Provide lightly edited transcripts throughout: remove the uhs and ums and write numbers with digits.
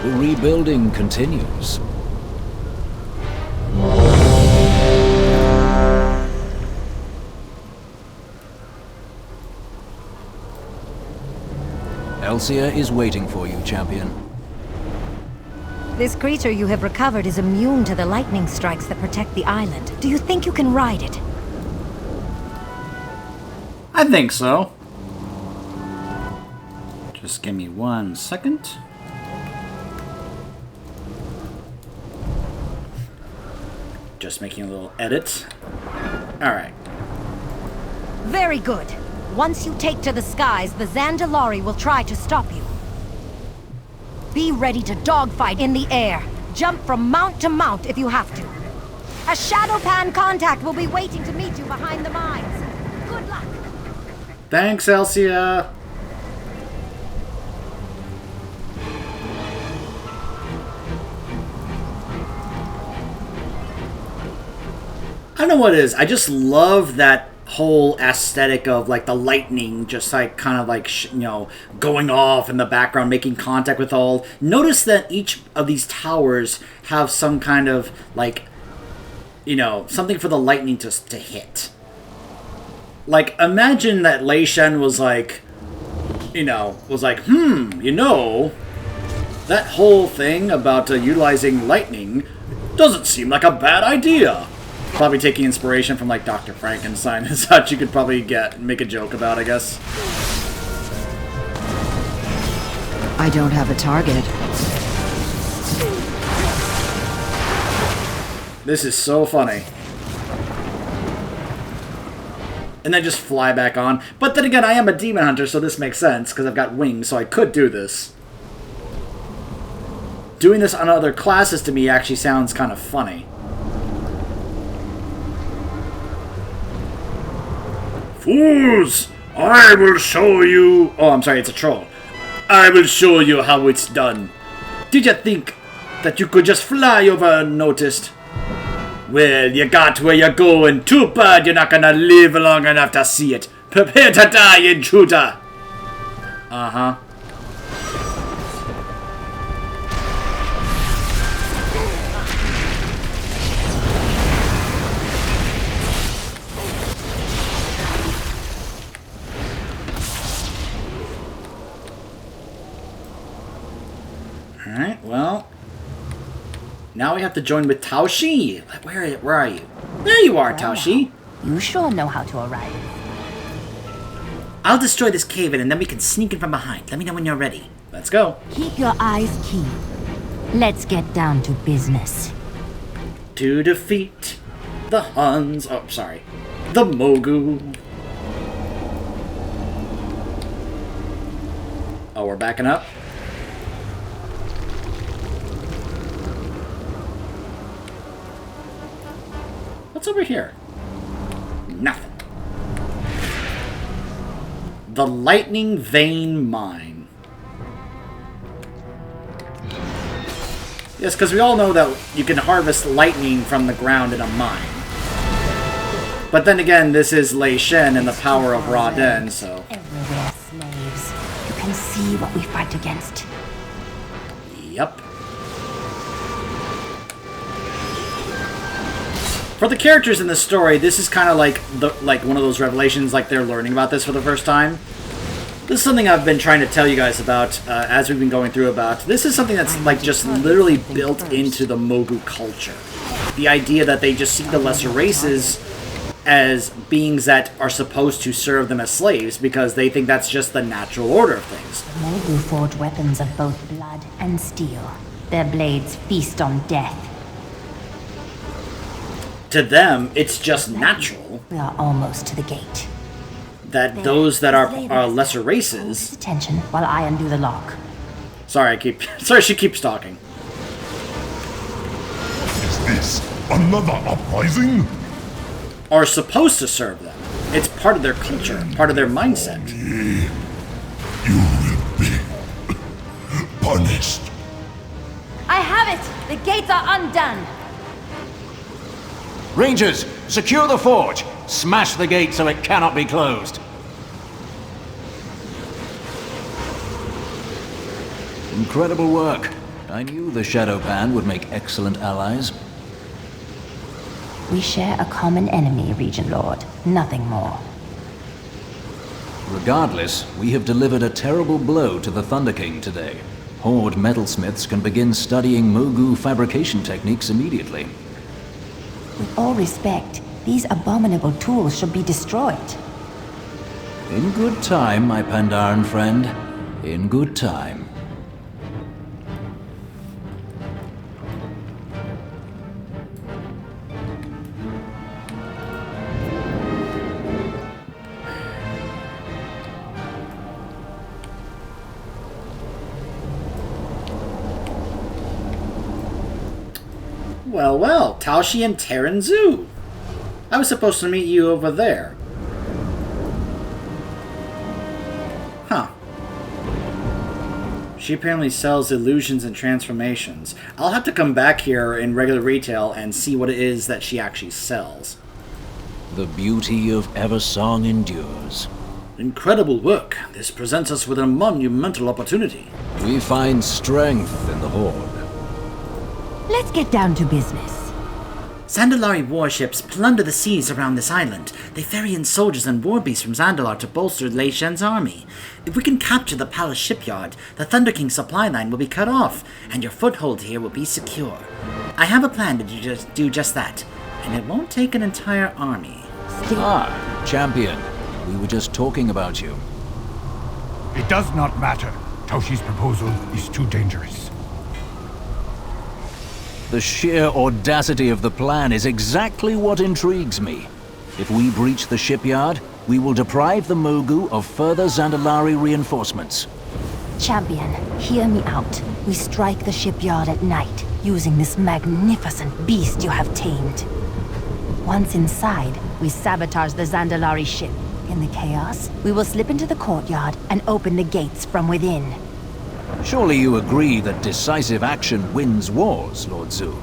The rebuilding continues. Elsia is waiting for you, champion. This creature you have recovered is immune to the lightning strikes that protect the island. Do you think you can ride it? I think so. Just give me 1 second. Just making a little edit. Alright. Very good. Once you take to the skies, the Zandalari will try to stop you. Be ready to dogfight in the air. Jump from mount to mount if you have to. A Shadow Pan contact will be waiting to meet you behind the mines. Good luck. Thanks, Elsia. I don't know what it is. I just love that whole aesthetic of like the lightning just like kind of like going off in the background, making contact with all. Notice that each of these towers have some kind of like something for the lightning to hit. Like imagine that Lei Shen was like that whole thing about utilizing lightning doesn't seem like a bad idea. Probably taking inspiration from like Dr. Frankenstein and such. You could probably make a joke about, I guess. I don't have a target. This is so funny. And then just fly back on. But then again, I am a demon hunter, so this makes sense because I've got wings, so I could do this. Doing this on other classes to me actually sounds kind of funny. Fools! I will show you... Oh, I'm sorry, it's a troll. I will show you how it's done. Did you think that you could just fly over unnoticed? Well, you got where you're going. Too bad you're not gonna live long enough to see it. Prepare to die, intruder! Uh-huh. Alright, well... Now we have to join with Tao Shi. Where are you? There you are, Tao Shi. You sure know how to arrive. I'll destroy this cave-in and then we can sneak in from behind. Let me know when you're ready. Let's go. Keep your eyes keen. Let's get down to business. To defeat the Huns... Oh, sorry. The Mogu. Oh, we're backing up? What's over here? Nothing. The Lightning Vein Mine. Yes, because we all know that you can harvest lightning from the ground in a mine. But then again, this is Lei Shen and the power of Ra-Den, so... Everywhere slaves. You can see what we fight against. Yep. For the characters in the story, this is kind of like one of those revelations, like they're learning about this for the first time. This is something I've been trying to tell you guys about as we've been going through about. This is something that's like just literally built into the Mogu culture. The idea that they just see the lesser races as beings that are supposed to serve them as slaves because they think that's just the natural order of things. The Mogu forge weapons of both blood and steel. Their blades feast on death. To them, it's just natural. We are almost to the gate. That those that are lesser races... Attention while I undo the lock. Sorry, she keeps talking. Is this another uprising? Are supposed to serve them. It's part of their culture, part of their mindset. You will be punished. I have it! The gates are undone! Rangers, secure the forge! Smash the gate so it cannot be closed. Incredible work. I knew the Shadow Band would make excellent allies. We share a common enemy, Regent Lord. Nothing more. Regardless, we have delivered a terrible blow to the Thunder King today. Horde metalsmiths can begin studying Mogu fabrication techniques immediately. With all respect, these abominable tools should be destroyed. In good time, my Pandaran friend. In good time. Well, well, Taoshi and Terran Zoo. I was supposed to meet you over there. Huh. She apparently sells illusions and transformations. I'll have to come back here in regular retail and see what it is that she actually sells. The beauty of Eversong endures. Incredible work. This presents us with a monumental opportunity. We find strength in the Horde. Let's get down to business. Zandalari warships plunder the seas around this island. They ferry in soldiers and war beasts from Zandalar to bolster Lei Shen's army. If we can capture the palace shipyard, the Thunder King supply line will be cut off, and your foothold here will be secure. I have a plan to do just that, and it won't take an entire army. Ah, champion. We were just talking about you. It does not matter. Taoshi's proposal is too dangerous. The sheer audacity of the plan is exactly what intrigues me. If we breach the shipyard, we will deprive the Mogu of further Zandalari reinforcements. Champion, hear me out. We strike the shipyard at night, using this magnificent beast you have tamed. Once inside, we sabotage the Zandalari ship. In the chaos, we will slip into the courtyard and open the gates from within. Surely you agree that decisive action wins wars, Lord Zhu.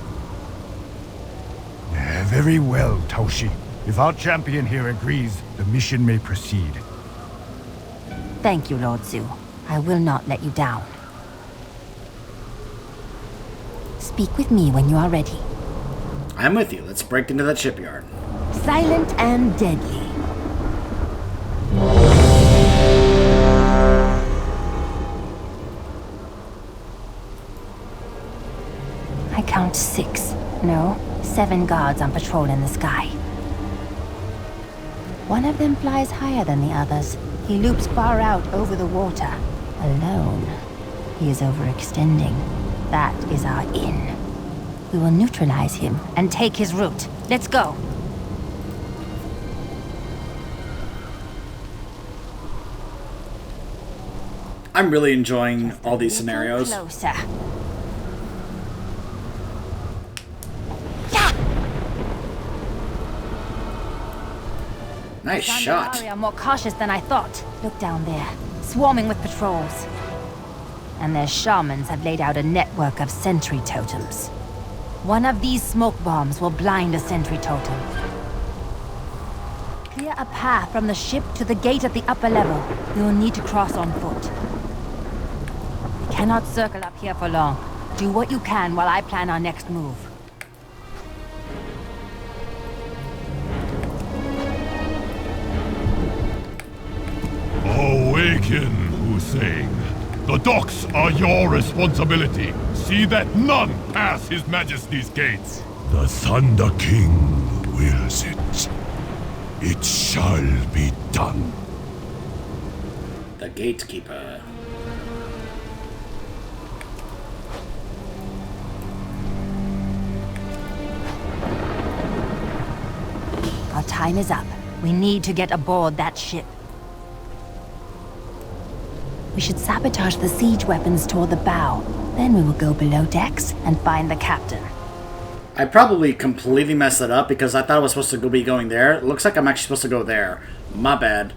Very well, Taoshi. If our champion here agrees, the mission may proceed. Thank you, Lord Zhu. I will not let you down. Speak with me when you are ready. I'm with you. Let's break into that shipyard. Silent and deadly. I count 6, no, 7 guards on patrol in the sky. One of them flies higher than the others. He loops far out over the water. Alone. He is overextending. That is our in. We will neutralize him and take his route. Let's go. I'm really enjoying all these scenarios. Closer. Nice shot. Pandaria are more cautious than I thought. Look down there, swarming with patrols. And their shamans have laid out a network of sentry totems. One of these smoke bombs will blind a sentry totem. Clear a path from the ship to the gate at the upper level. We will need to cross on foot. We cannot circle up here for long. Do what you can while I plan our next move. Awaken, Hussein. The docks are your responsibility. See that none pass His Majesty's gates. The Thunder King wills it. It shall be done. The gatekeeper. Our time is up. We need to get aboard that ship. We should sabotage the siege weapons toward the bow. Then we will go below decks and find the captain. I probably completely messed it up because I thought I was supposed to be going there. It looks like I'm actually supposed to go there. My bad.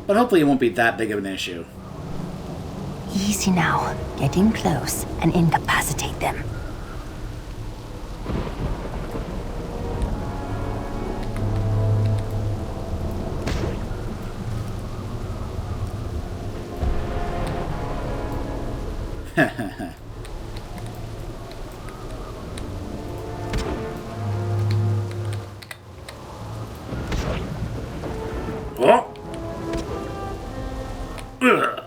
But hopefully it won't be that big of an issue. Easy now. Get in close and incapacitate them. Oh! Ugh.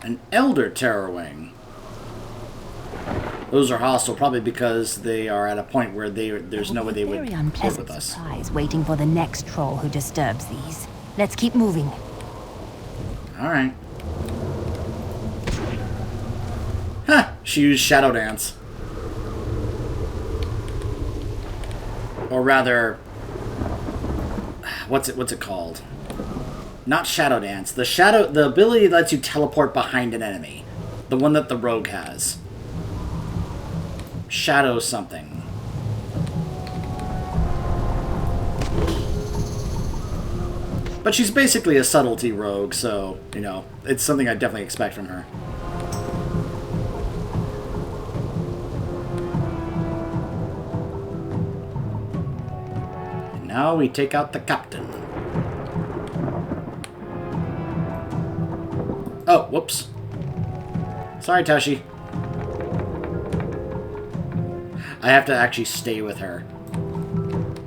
An Elder Terror Wing. Those are hostile, probably because they are at a point where there's no way they would Very work unpleasant with us. surprise waiting for the next troll who disturbs these. Let's keep moving. Alright. Huh, she used Shadow Dance. Or rather, what's it called? Not Shadow Dance. The ability that lets you teleport behind an enemy. The one that the rogue has. Shadow something. But she's basically a subtlety rogue, so, you know, it's something I definitely expect from her. And now we take out the captain. Oh, whoops. Sorry, Tashi. I have to actually stay with her.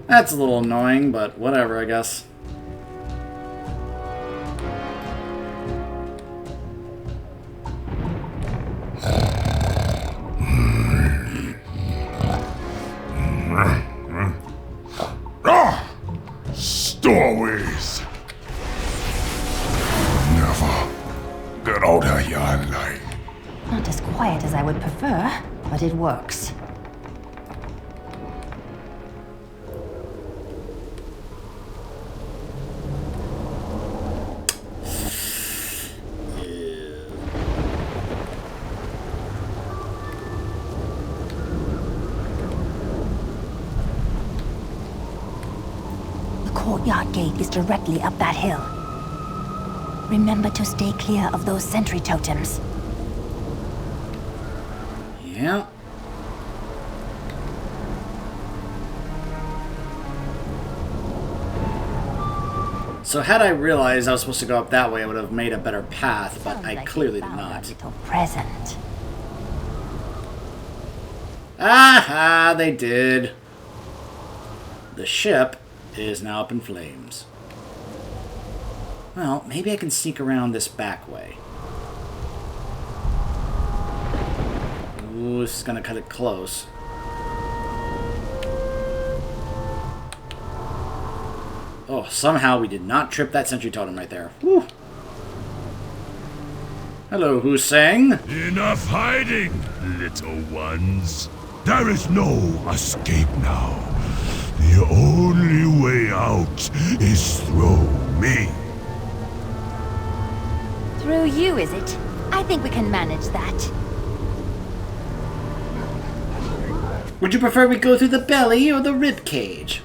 That's a little annoying, but whatever, I guess. Stowaways! Never get out of here alive. Not as quiet as I would prefer, but it works. The courtyard gate is directly up that hill. Remember to stay clear of those sentry totems. Yeah. So had I realized I was supposed to go up that way, I would have made a better path, but Sounds I like clearly they did found not. a little present. Aha! They did. The ship is now up in flames. Well, maybe I can sneak around this back way. Ooh, this is gonna cut it close. Oh, somehow we did not trip that sentry totem right there. Whew. Hello, who's saying? Enough hiding, little ones. There is no escape now. The only way out is through me. Through you, is it? I think we can manage that. Would you prefer we go through the belly or the rib cage?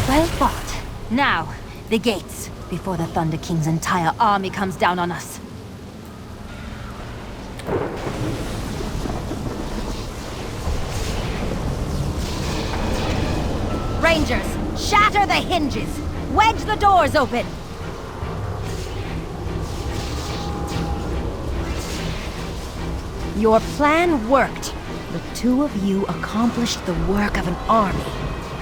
Well fought. Now, the gates, before the Thunder King's entire army comes down on us. Rangers, shatter the hinges! Wedge the doors open! Your plan worked. The two of you accomplished the work of an army.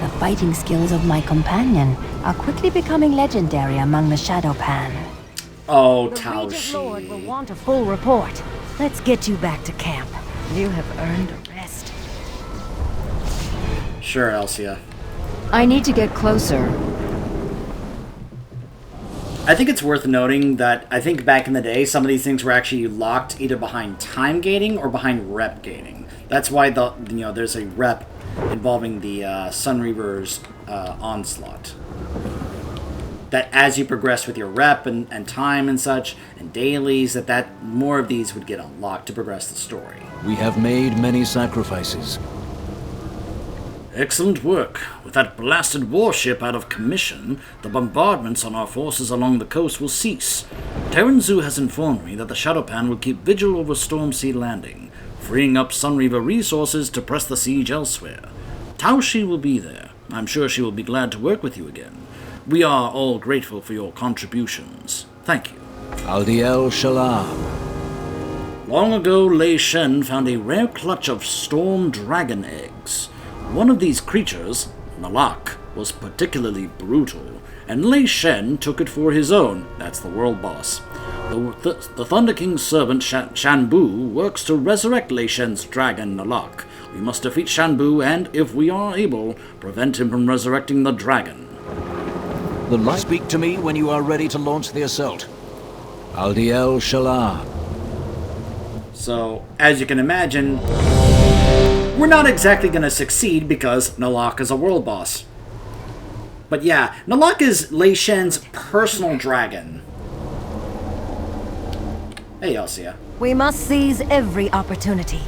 The fighting skills of my companion are quickly becoming legendary among the Shadow Pan. Oh, The Regent Lord will Taushi. want a full report. Let's get you back to camp. You have earned a rest. Sure, Elsia. I need to get closer. I think it's worth noting that I think back in the day, some of these things were actually locked either behind time gating or behind rep gating. That's why there's a rep involving the Sun Reaver's onslaught. That as you progress with your rep and time and such, and dailies, that more of these would get unlocked to progress the story. We have made many sacrifices. Excellent work. With that blasted warship out of commission, the bombardments on our forces along the coast will cease. Terran Zoo has informed me that the Shadowpan will keep vigil over Storm Sea Landing, freeing up Sunreaver resources to press the siege elsewhere. Taushi will be there. I'm sure she will be glad to work with you again. We are all grateful for your contributions. Thank you. Aldiel Shalab. Long ago, Lei Shen found a rare clutch of storm dragon eggs. One of these creatures, Nalak, was particularly brutal, and Lei Shen took it for his own. That's the world boss. The Thunder King's servant Shanbu works to resurrect Lei Shen's dragon Nalak. We must defeat Shanbu and, if we are able, prevent him from resurrecting the dragon. The light. Speak to me when you are ready to launch the assault. Aldiel Shalab. So, as you can imagine, we're not exactly going to succeed because Nalak is a world boss. But yeah, Nalak is Lei Shen's personal dragon. Hey, Elsia. We must seize every opportunity.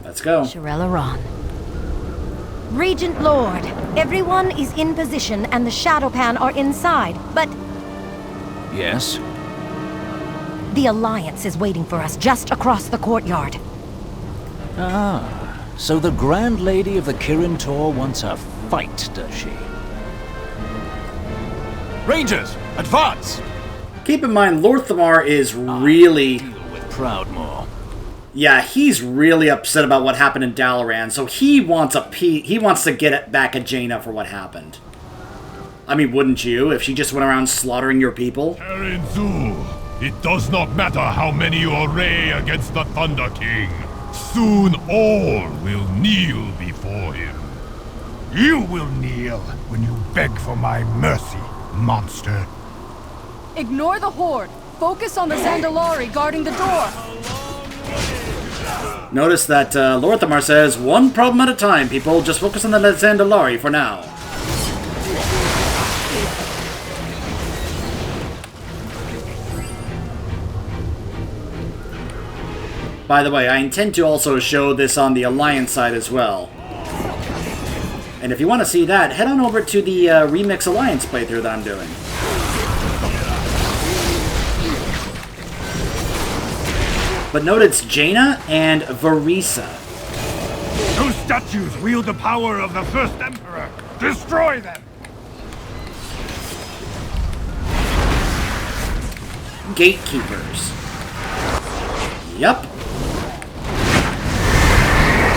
Let's go. Shirella Ron. Regent Lord, everyone is in position and the Shadowpan are inside, but Yes? the Alliance is waiting for us just across the courtyard. Ah, so the Grand Lady of the Kirin Tor wants a fight, does she? Rangers, advance! Keep in mind, Lord Thamar is really... Deal with Proudmoore. Yeah, he's really upset about what happened in Dalaran, so he wants to get it back at Jaina for what happened. I mean, wouldn't you, if she just went around slaughtering your people? Terran Zoo, it does not matter how many you array against the Thunder King. Soon all will kneel before him. You will kneel when you beg for my mercy, monster. Ignore the Horde. Focus on the Zandalari guarding the door. Notice that Lord Thamar says, one problem at a time, people. Just focus on the Zandalari for now. By the way, I intend to also show this on the Alliance side as well. And if you want to see that, head on over to the Remix Alliance playthrough that I'm doing. But note it's Jaina and Varisa. Those statues wield the power of the first Emperor. Destroy them! Gatekeepers. Yup.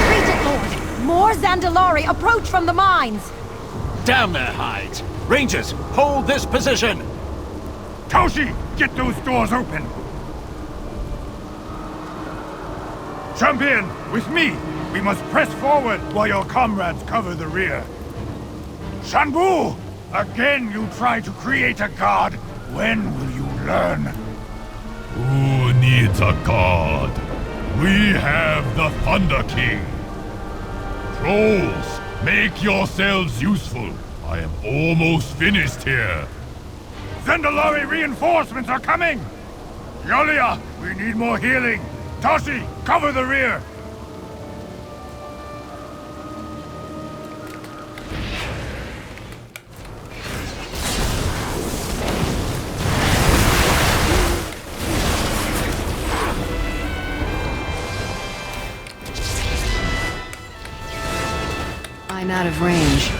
Regent Lord, more Zandalari approach from the mines! Damn their hides! Rangers, hold this position! Taushi, get those doors open! Champion, with me! We must press forward while your comrades cover the rear. Shanbu! Again you try to create a god! When will you learn? Who needs a god? We have the Thunder King. Trolls, make yourselves useful. I am almost finished here. Zandalari reinforcements are coming! Yolia, we need more healing! Tashi, cover the rear! I'm out of range.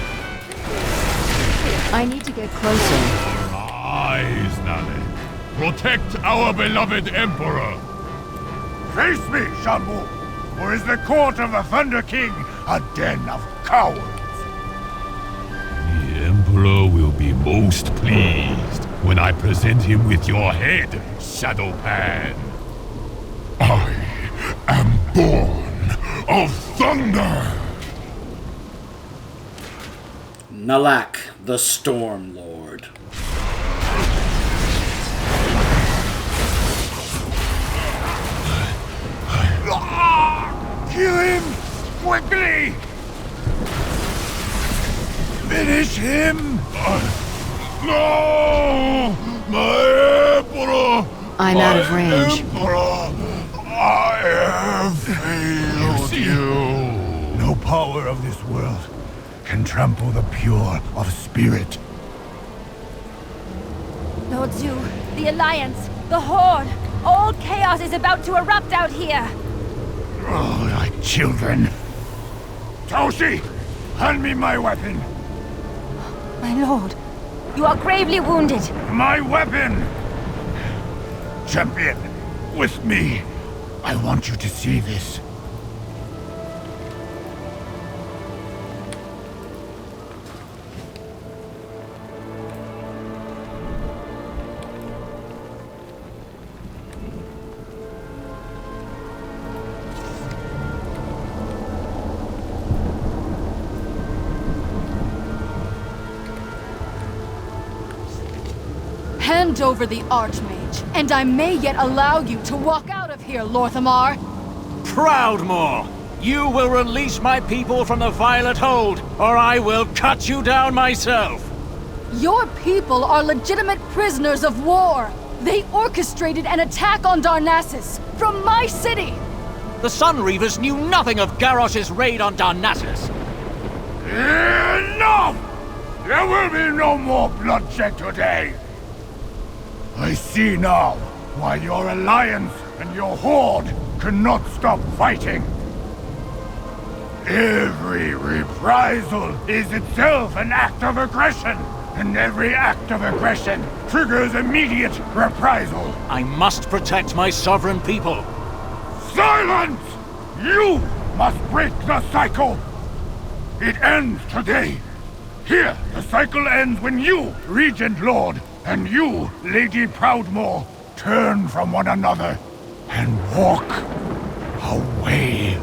I need to get closer. Rise, Nale. Protect our beloved Emperor. Face me, Shanbu! Or is the court of the Thunder King a den of cowards? The Emperor will be most pleased when I present him with your head, Shadowpan. I am born of thunder! Nalak, the Storm Lord. Kill him! Quickly! Finish him! No! My Emperor! I'm out of range. Emperor! I have failed you! No power of this world can trample the pure of spirit. Lord Zhu, the Alliance, the Horde, all chaos is about to erupt out here. Oh, like children. Toshi, hand me my weapon. My lord, you are gravely wounded. My weapon! Champion, with me. I want you to see this. Hand over the Archmage, and I may yet allow you to walk out of here, Lorthamar. Proudmore! You will release my people from the Violet Hold, or I will cut you down myself! Your people are legitimate prisoners of war. They orchestrated an attack on Darnassus from my city. The Sunreavers knew nothing of Garrosh's raid on Darnassus. Enough! There will be no more bloodshed today. I see now why your alliance and your horde cannot stop fighting. Every reprisal is itself an act of aggression, and every act of aggression triggers immediate reprisal. I must protect my sovereign people. Silence! You must break the cycle. It ends today. Here, the cycle ends when you, Regent Lord, and you, Lady Proudmore, turn from one another and walk away.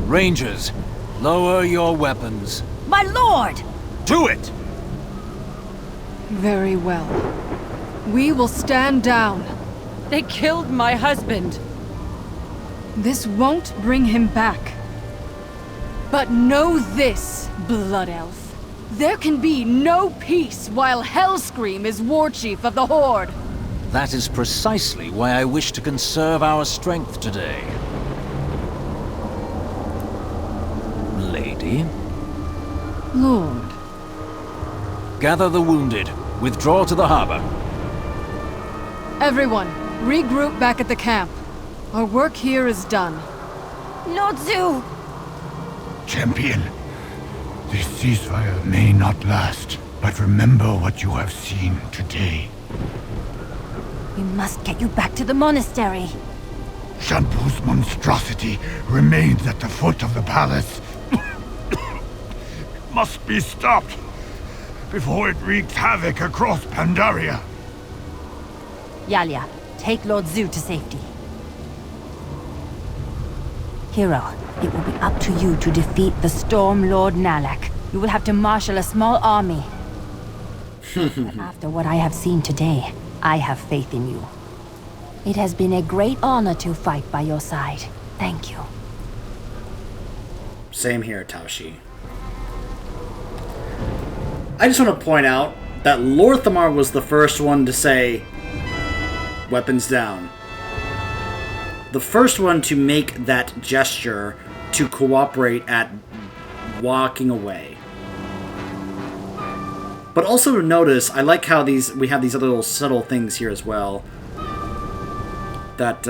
Rangers, lower your weapons. My lord! Do it! Very well. We will stand down. They killed my husband. This won't bring him back. But know this, Blood Elf. There can be no peace while Hellscream is War Chief of the Horde. That is precisely why I wish to conserve our strength today. Lady? Lord. Gather the wounded. Withdraw to the harbor. Everyone, regroup back at the camp. Our work here is done. Lord Zhu! Champion, this ceasefire may not last, but remember what you have seen today. We must get you back to the monastery. Shanpu's monstrosity remains at the foot of the palace. It must be stopped before it wreaks havoc across Pandaria. Yalia, take Lord Zhu to safety. Hero, it will be up to you to defeat the Storm Lord Nalak. You will have to marshal a small army. But after what I have seen today, I have faith in you. It has been a great honor to fight by your side. Thank you. Same here, Taoshi. I just want to point out that Lorthamar was the first one to say, weapons down. The first one to make that gesture to cooperate at walking away. But also notice, I like how we have these other little subtle things here as well. That,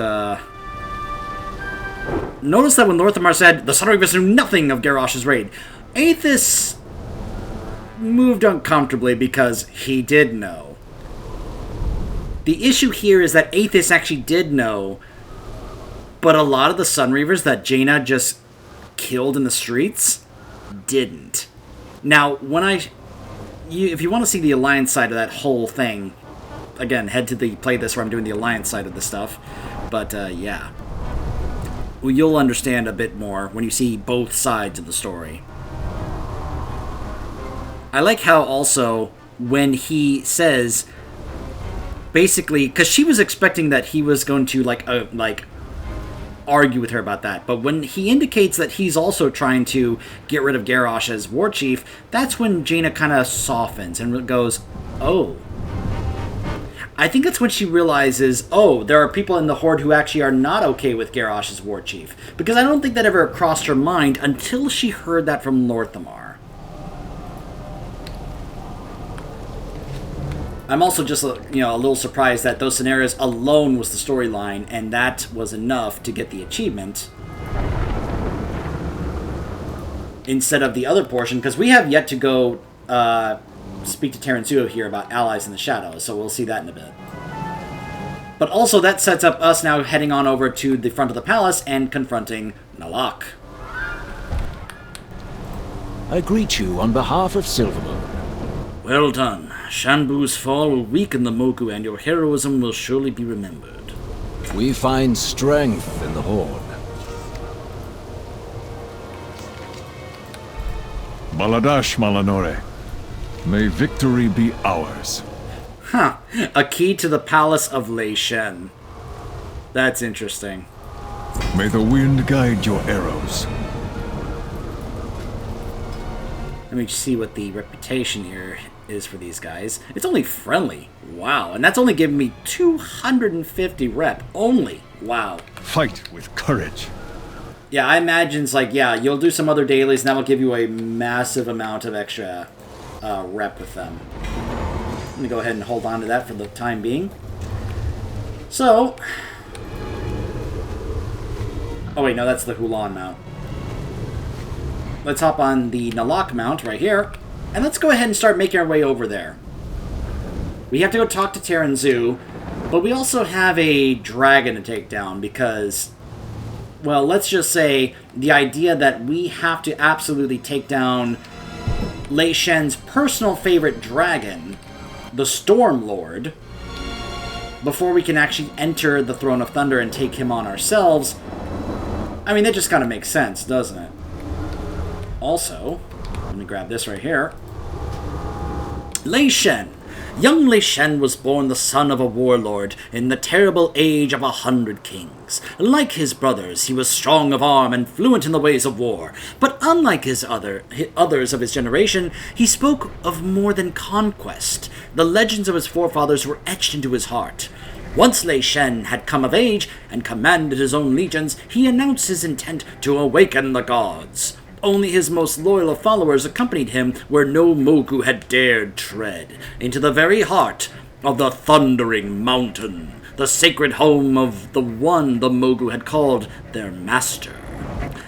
notice that when Lorthamar said, the Sunreavers knew nothing of Garrosh's raid, Aethys moved uncomfortably because he did know. The issue here is that Aethys actually did know, but a lot of the Sunreavers that Jaina just killed in the streets didn't. Now, if you want to see the Alliance side of that whole thing, again, head to the playlist where I'm doing the Alliance side of the stuff. But, yeah. Well, you'll understand a bit more when you see both sides of the story. I like how also, when he says, basically, because she was expecting that he was going to, argue with her about that. But when he indicates that he's also trying to get rid of Garrosh as war chief, that's when Jaina kind of softens and goes, oh. I think that's when she realizes, oh, there are people in the Horde who actually are not okay with Garrosh as war chief. Because I don't think that ever crossed her mind until she heard that from Lorthamar. I'm also just, a little surprised that those scenarios alone was the storyline, and that was enough to get the achievement. Instead of the other portion, because we have yet to go speak to Terranzuo here about allies in the shadows, so we'll see that in a bit. But also that sets up us now heading on over to the front of the palace and confronting Nalak. I greet you on behalf of Silvermoon. Well done. Shanbu's fall will weaken the Mogu, and your heroism will surely be remembered. We find strength in the Horde. Baladash Malanore. May victory be ours. Huh. A key to the palace of Lei Shen. That's interesting. May the wind guide your arrows. Let me see what the reputation here is for these guys. It's only friendly. Wow. And that's only giving me 250 rep. Only. Wow. Fight with courage. Yeah, I imagine it's like, yeah, you'll do some other dailies and that will give you a massive amount of extra rep with them. Let me go ahead and hold on to that for the time being. So... Oh wait, no, that's the Hulan mount. Let's hop on the Nalak mount right here, and let's go ahead and start making our way over there. We have to go talk to Terranzuo, but we also have a dragon to take down because, well, let's just say the idea that we have to absolutely take down Lei Shen's personal favorite dragon, the Storm Lord, before we can actually enter the Throne of Thunder and take him on ourselves. I mean, that just kind of makes sense, doesn't it? Also, let me grab this right here. Lei Shen. Young Lei Shen was born the son of a warlord in the terrible age of 100 kings. Like his brothers, he was strong of arm and fluent in the ways of war. But unlike others of his generation, he spoke of more than conquest. The legends of his forefathers were etched into his heart. Once Lei Shen had come of age and commanded his own legions, he announced his intent to awaken the gods. Only his most loyal followers accompanied him where no Mogu had dared tread, into the very heart of the Thundering Mountain, the sacred home of the one the Mogu had called their master.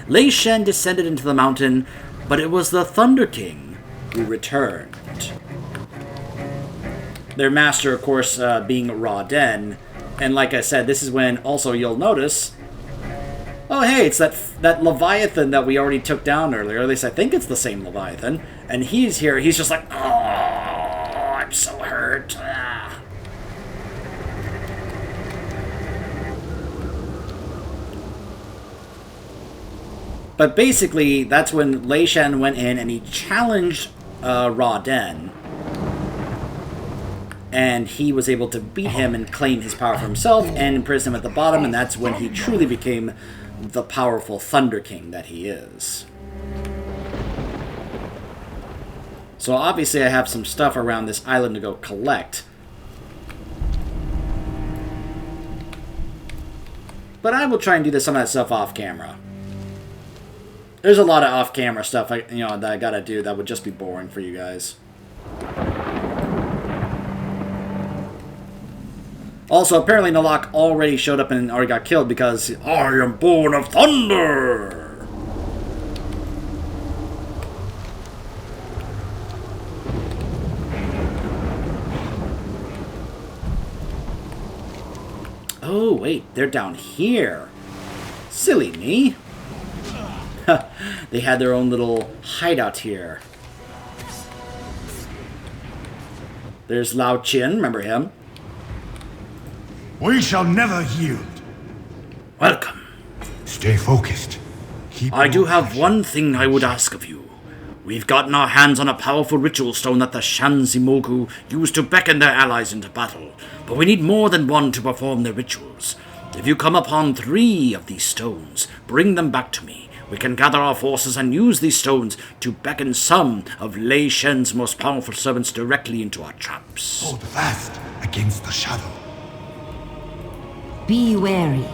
Lei Shen descended into the mountain, but it was the Thunder King who returned. Their master, of course, being Ra-Den, and like I said, this is when also you'll notice... Oh, hey, it's that Leviathan that we already took down earlier. At least I think it's the same Leviathan. And he's here. He's just like, oh, I'm so hurt. Ah. But basically, that's when Lei Shen went in and he challenged Ra-Den. And he was able to beat him and claim his power for himself and imprison him at the bottom. And that's when he truly became the powerful Thunder King that he is. So obviously I have some stuff around this island to go collect. But I will try and do some of that stuff off camera. There's a lot of off camera stuff that I gotta do that would just be boring for you guys. Also, apparently Nalak already showed up and already got killed because I am born of thunder! Oh, wait, they're down here. Silly me. They had their own little hideout here. There's Lao Qin, remember him? We shall never yield. Welcome. Stay focused. I do have one thing I would ask of you. We've gotten our hands on a powerful ritual stone that the Shanzi Mogu use to beckon their allies into battle, but we need more than one to perform their rituals. If you come upon 3 of these stones, bring them back to me. We can gather our forces and use these stones to beckon some of Lei Shen's most powerful servants directly into our traps. Hold fast against the shadow. Be wary.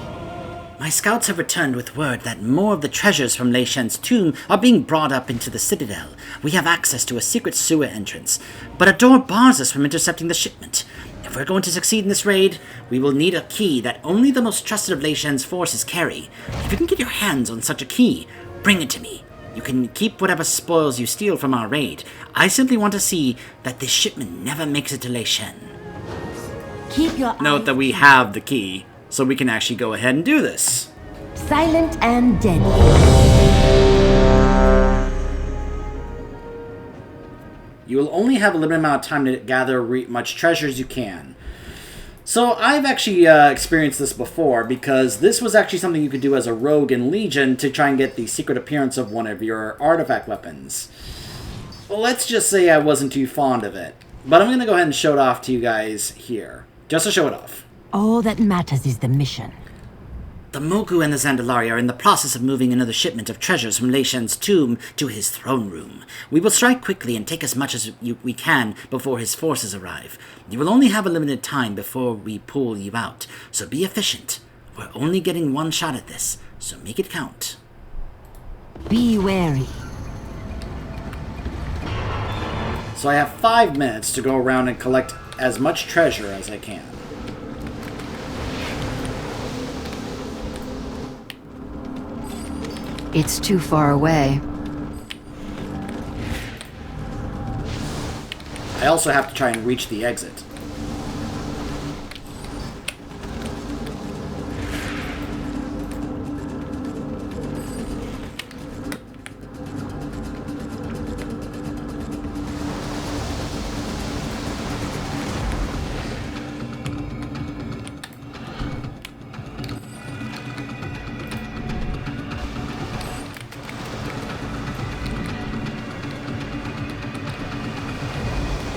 My scouts have returned with word that more of the treasures from Lei Shen's tomb are being brought up into the citadel. We have access to a secret sewer entrance, but a door bars us from intercepting the shipment. If we're going to succeed in this raid, we will need a key that only the most trusted of Lei Shen's forces carry. If you can get your hands on such a key, bring it to me. You can keep whatever spoils you steal from our raid. I simply want to see that this shipment never makes it to Lei Shen. Keep your Note that we have the key, so we can actually go ahead and do this. silent and deadly. You will only have a limited amount of time to gather much treasure as you can. So I've actually experienced this before, because this was actually something you could do as a rogue in Legion to try and get the secret appearance of one of your artifact weapons. Well, let's just say I wasn't too fond of it. But I'm going to go ahead and show it off to you guys here, just to show it off. All that matters is the mission. The Mogu and the Zandalari are in the process of moving another shipment of treasures from Lei Shen's tomb to his throne room. We will strike quickly and take as much as we can before his forces arrive. You will only have a limited time before we pull you out, so be efficient. We're only getting one shot at this, so make it count. Be wary. So I have 5 minutes to go around and collect as much treasure as I can. It's too far away. I also have to try and reach the exit.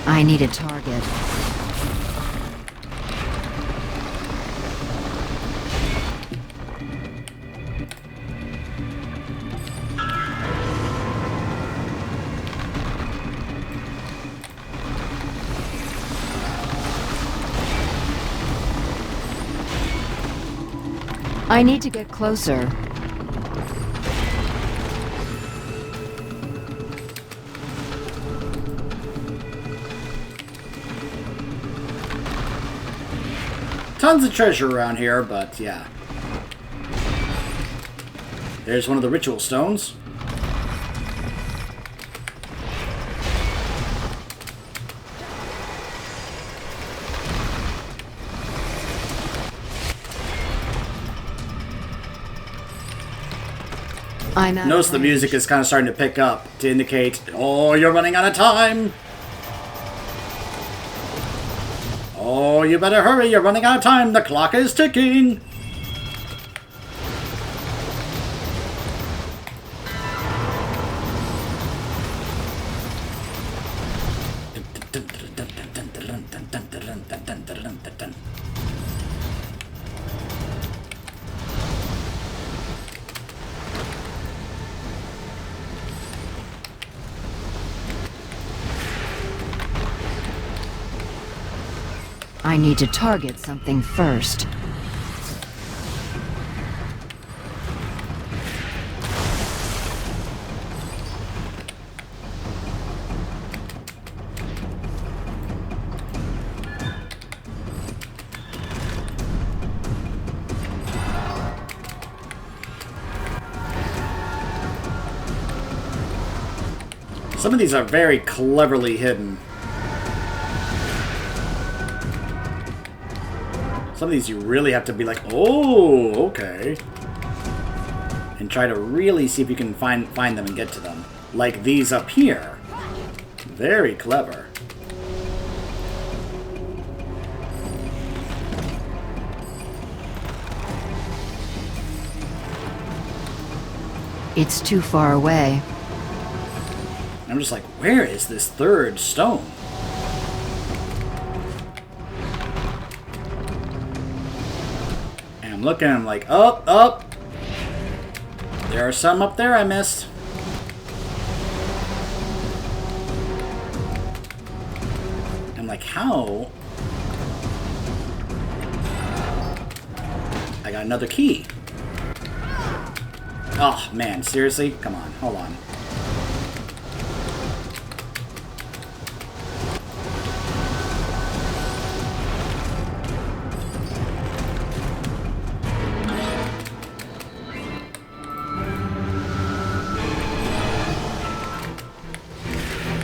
I need a target. I need to get closer. Tons of treasure around here, but yeah. There's one of the ritual stones. Notice the music is kind of starting to pick up to indicate, oh, you're running out of time. Oh, you better hurry, you're running out of time, the clock is ticking! I need to target something first. Some of these are very cleverly hidden. Some of these you really have to be like, oh, okay. And try to really see if you can find them and get to them. Like these up here. Very clever. It's too far away. I'm just like, where is this third stone? And I'm looking, I'm like, up. There are some up there I missed. I'm like, how? I got another key. Oh, man, seriously? Come on, hold on.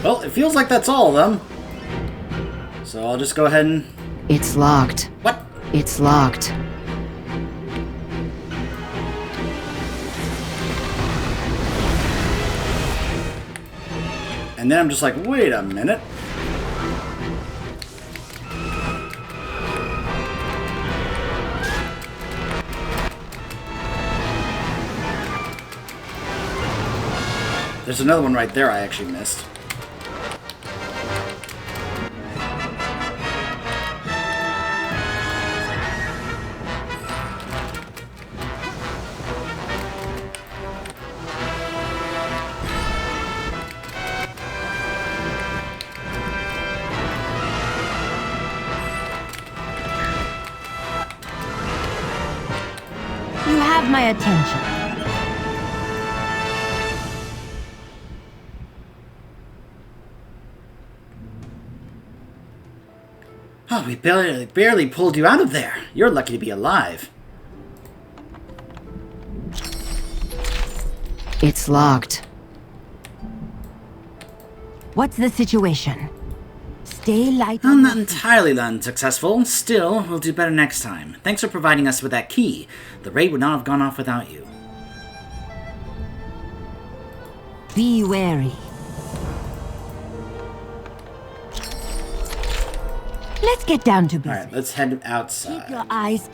Well, it feels like that's all of them. So I'll just go ahead and... It's locked. What? It's locked. And then I'm just like, wait a minute. There's another one right there I actually missed. You have my attention. Oh, we barely pulled you out of there. You're lucky to be alive. It's locked. What's the situation? Stay light I'm on not the... entirely unsuccessful. Still, we'll do better next time. Thanks for providing us with that key. The raid would not have gone off without you. Be wary. Let's get down to business. Alright, let's head outside. Keep your eyes...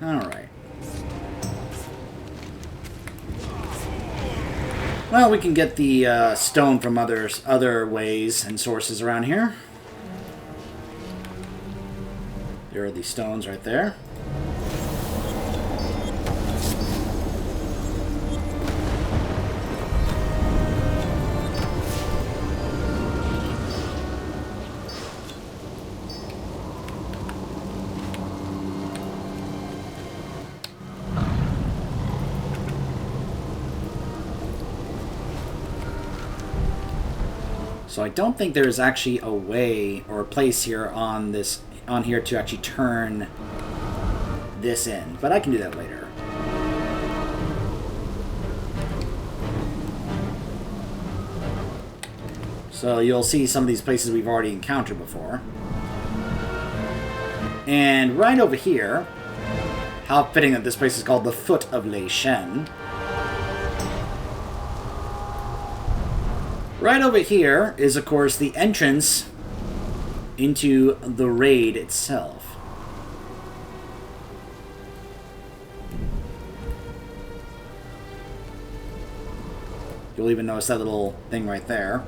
Alright. Well, we can get the stone from other ways and sources around here. There are these stones right there. So I don't think there's actually a way or a place here on here to actually turn this in, but I can do that later. So you'll see some of these places we've already encountered before. And right over here, how fitting that this place is called the Foot of Lei Shen. Right over here is, of course, the entrance into the raid itself. You'll even notice that little thing right there.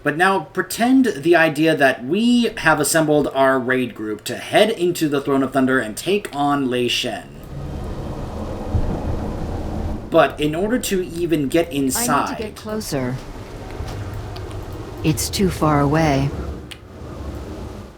But now pretend the idea that we have assembled our raid group to head into the Throne of Thunder and take on Lei Shen. But in order to even get inside... I need to get closer. It's too far away.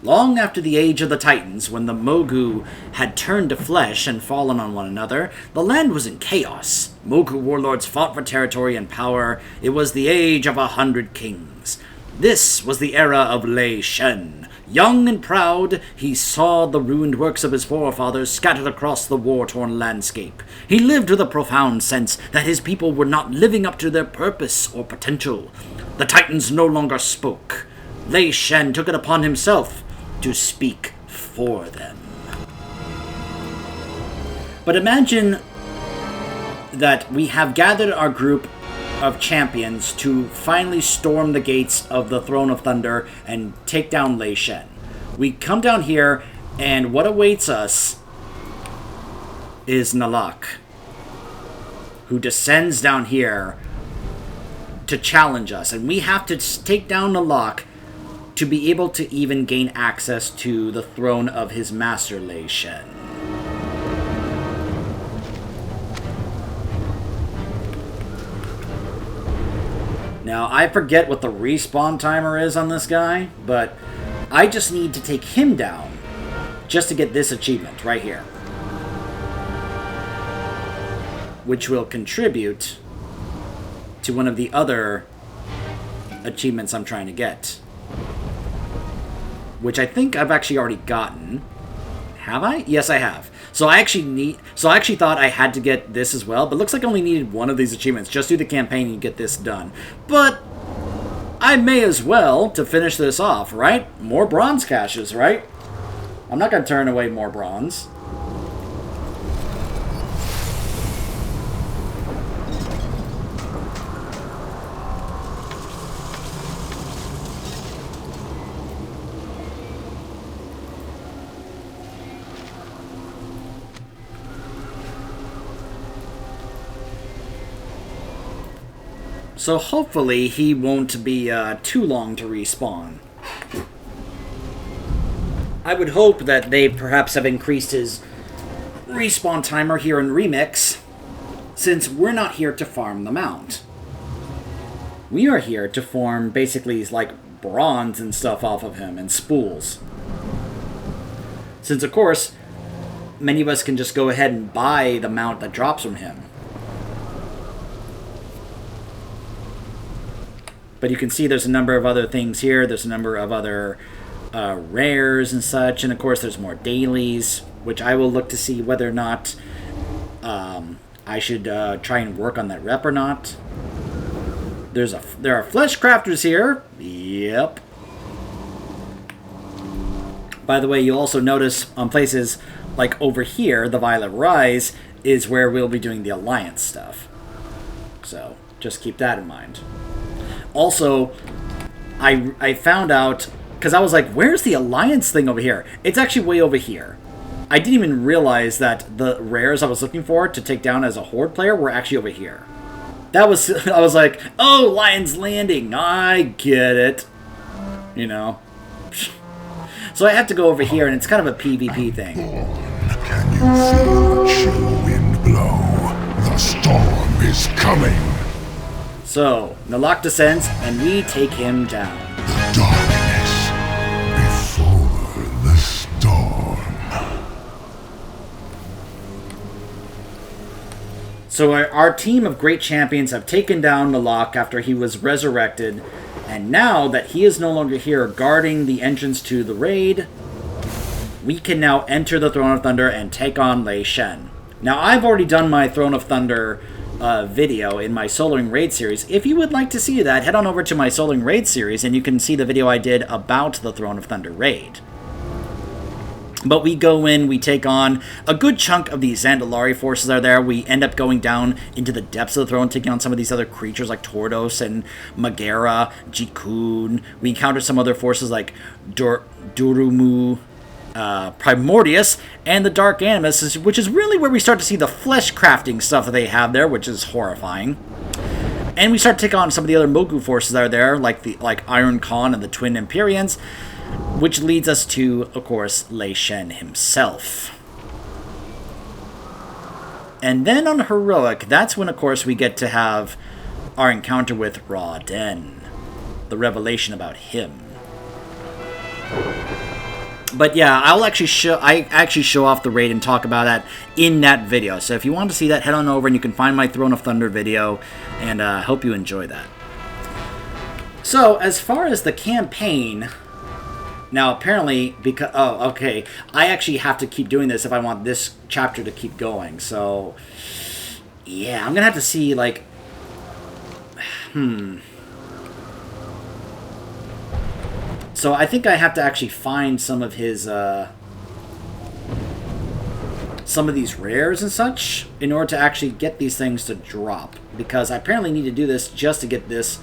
Long after the Age of the Titans, when the Mogu had turned to flesh and fallen on one another, the land was in chaos. Mogu warlords fought for territory and power. It was the age of 100 kings. This was the era of Lei Shen. Young and proud, he saw the ruined works of his forefathers scattered across the war-torn landscape. He lived with a profound sense that his people were not living up to their purpose or potential. The Titans no longer spoke. Lei Shen took it upon himself to speak for them. But imagine that we have gathered our group of champions to finally storm the gates of the Throne of Thunder and take down Lei Shen. We come down here, and what awaits us is Nalak, who descends down here to challenge us. And we have to take down Nalak to be able to even gain access to the throne of his master, Lei Shen. Now, I forget what the respawn timer is on this guy, but I just need to take him down just to get this achievement right here, which will contribute to one of the other achievements I'm trying to get, which I think I've actually already gotten. Have I? Yes, I have. So I actually thought I had to get this as well, but looks like I only needed one of these achievements. Just do the campaign and get this done. But I may as well to finish this off, right? More bronze caches, right? I'm not going to turn away more bronze. So hopefully he won't be too long to respawn. I would hope that they perhaps have increased his respawn timer here in Remix, since we're not here to farm the mount. We are here to farm basically like bronze and stuff off of him and spools. Since of course, many of us can just go ahead and buy the mount that drops from him. But you can see there's a number of other things here. There's a number of other rares and such. And of course there's more dailies, which I will look to see whether or not I should try and work on that rep or not. There are flesh crafters here. Yep. By the way, you'll also notice on places like over here, the Violet Rise is where we'll be doing the Alliance stuff. So just keep that in mind. Also, I found out, because I was like, where's the Alliance thing over here? It's actually way over here. I didn't even realize that the rares I was looking for to take down as a Horde player were actually over here. I was like, oh, Lion's Landing, I get it. You know. So I have to go over here, and it's kind of a PvP thing. Can you feel the chill wind blow? The storm is coming. So, Nalak descends, and we take him down. The darkness before the storm. So our team of great champions have taken down Nalak after he was resurrected, and now that he is no longer here guarding the entrance to the raid, we can now enter the Throne of Thunder and take on Lei Shen. Now, I've already done my Throne of Thunder video in my Soloing Raid series. If you would like to see that, head on over to my Soloing Raid series and you can see the video I did about the Throne of Thunder raid. But we go in, we take on a good chunk of the Zandalari forces are there. We end up going down into the depths of the throne, taking on some of these other creatures like Tordos and Magera, Jikun. We encounter some other forces like Durumu, Primordius, and the Dark Animus, which is really where we start to see the flesh crafting stuff that they have there, which is horrifying. And we start to take on some of the other Mogu forces that are there, like Iron Khan and the Twin Empyreans, which leads us to, of course, Lei Shen himself. And then on Heroic, that's when, of course, we get to have our encounter with Ra Den, the revelation about him. But yeah, I actually show off the raid and talk about that in that video. So if you want to see that, head on over and you can find my Throne of Thunder video, and I hope you enjoy that. So as far as the campaign, now apparently because I actually have to keep doing this if I want this chapter to keep going. So yeah, I'm gonna have to see like So I think I have to actually find some of his, some of these rares and such in order to actually get these things to drop. Because I apparently need to do this just to get this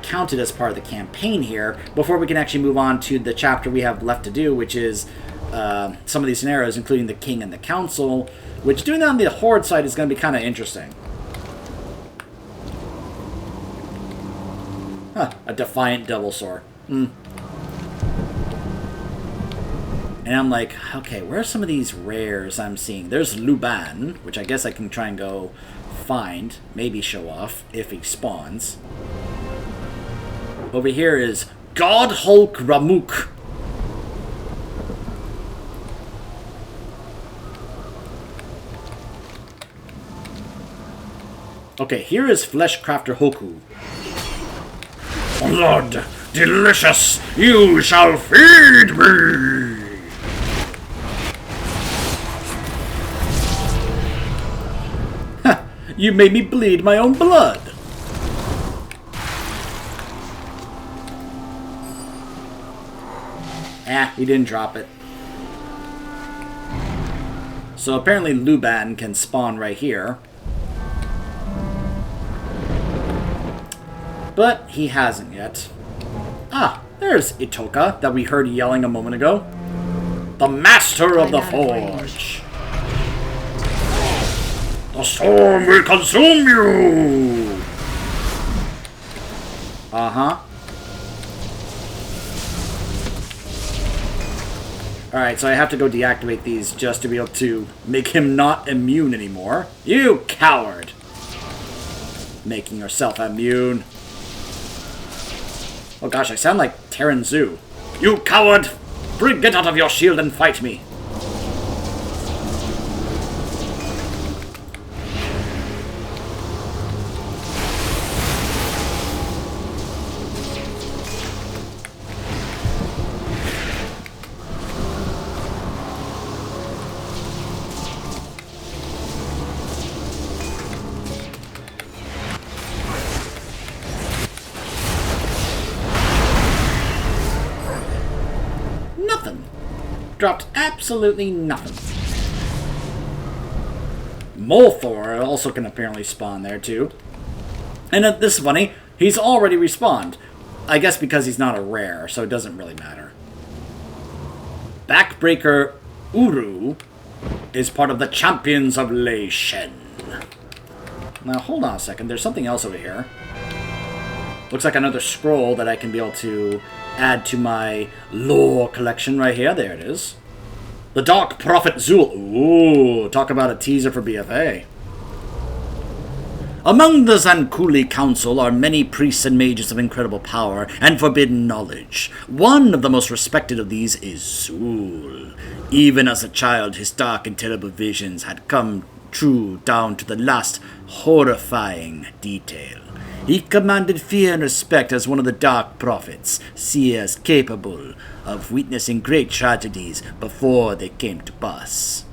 counted as part of the campaign here before we can actually move on to the chapter we have left to do, which is some of these scenarios, including the King and the Council, which doing that on the Horde side is going to be kind of interesting. Huh, a Defiant Double Sword. And I'm like, okay, where are some of these rares I'm seeing? There's Luban, which I guess I can try and go find, maybe show off if he spawns. Over here is God Hulk Ramuk. Okay, here is Fleshcrafter Hoku. Blood, delicious, you shall feed me! Ha! You made me bleed my own blood! He didn't drop it. So apparently Luban can spawn right here. But he hasn't yet. Ah, there's Itoka that we heard yelling a moment ago. The Master of the Forge. The storm will consume you! Uh-huh. Alright, so I have to go deactivate these just to be able to make him not immune anymore. You coward! Making yourself immune. Oh gosh, I sound like Terran Zoo. You coward! Get out of your shield and fight me! Dropped absolutely nothing. Molthor also can apparently spawn there too. And this is funny, he's already respawned. I guess because he's not a rare, so it doesn't really matter. Backbreaker Uru is part of the Champions of Lei Shen. Now hold on a second, there's something else over here. Looks like another scroll that I can be able to add to my lore collection right here. There it is. The Dark Prophet Zul. Ooh, talk about a teaser for BFA. Among the Zankuli Council are many priests and mages of incredible power and forbidden knowledge. One of the most respected of these is Zul. Even as a child, his dark and terrible visions had come true down to the last horrifying detail. He commanded fear and respect as one of the Dark Prophets, seers capable of witnessing great tragedies before they came to pass.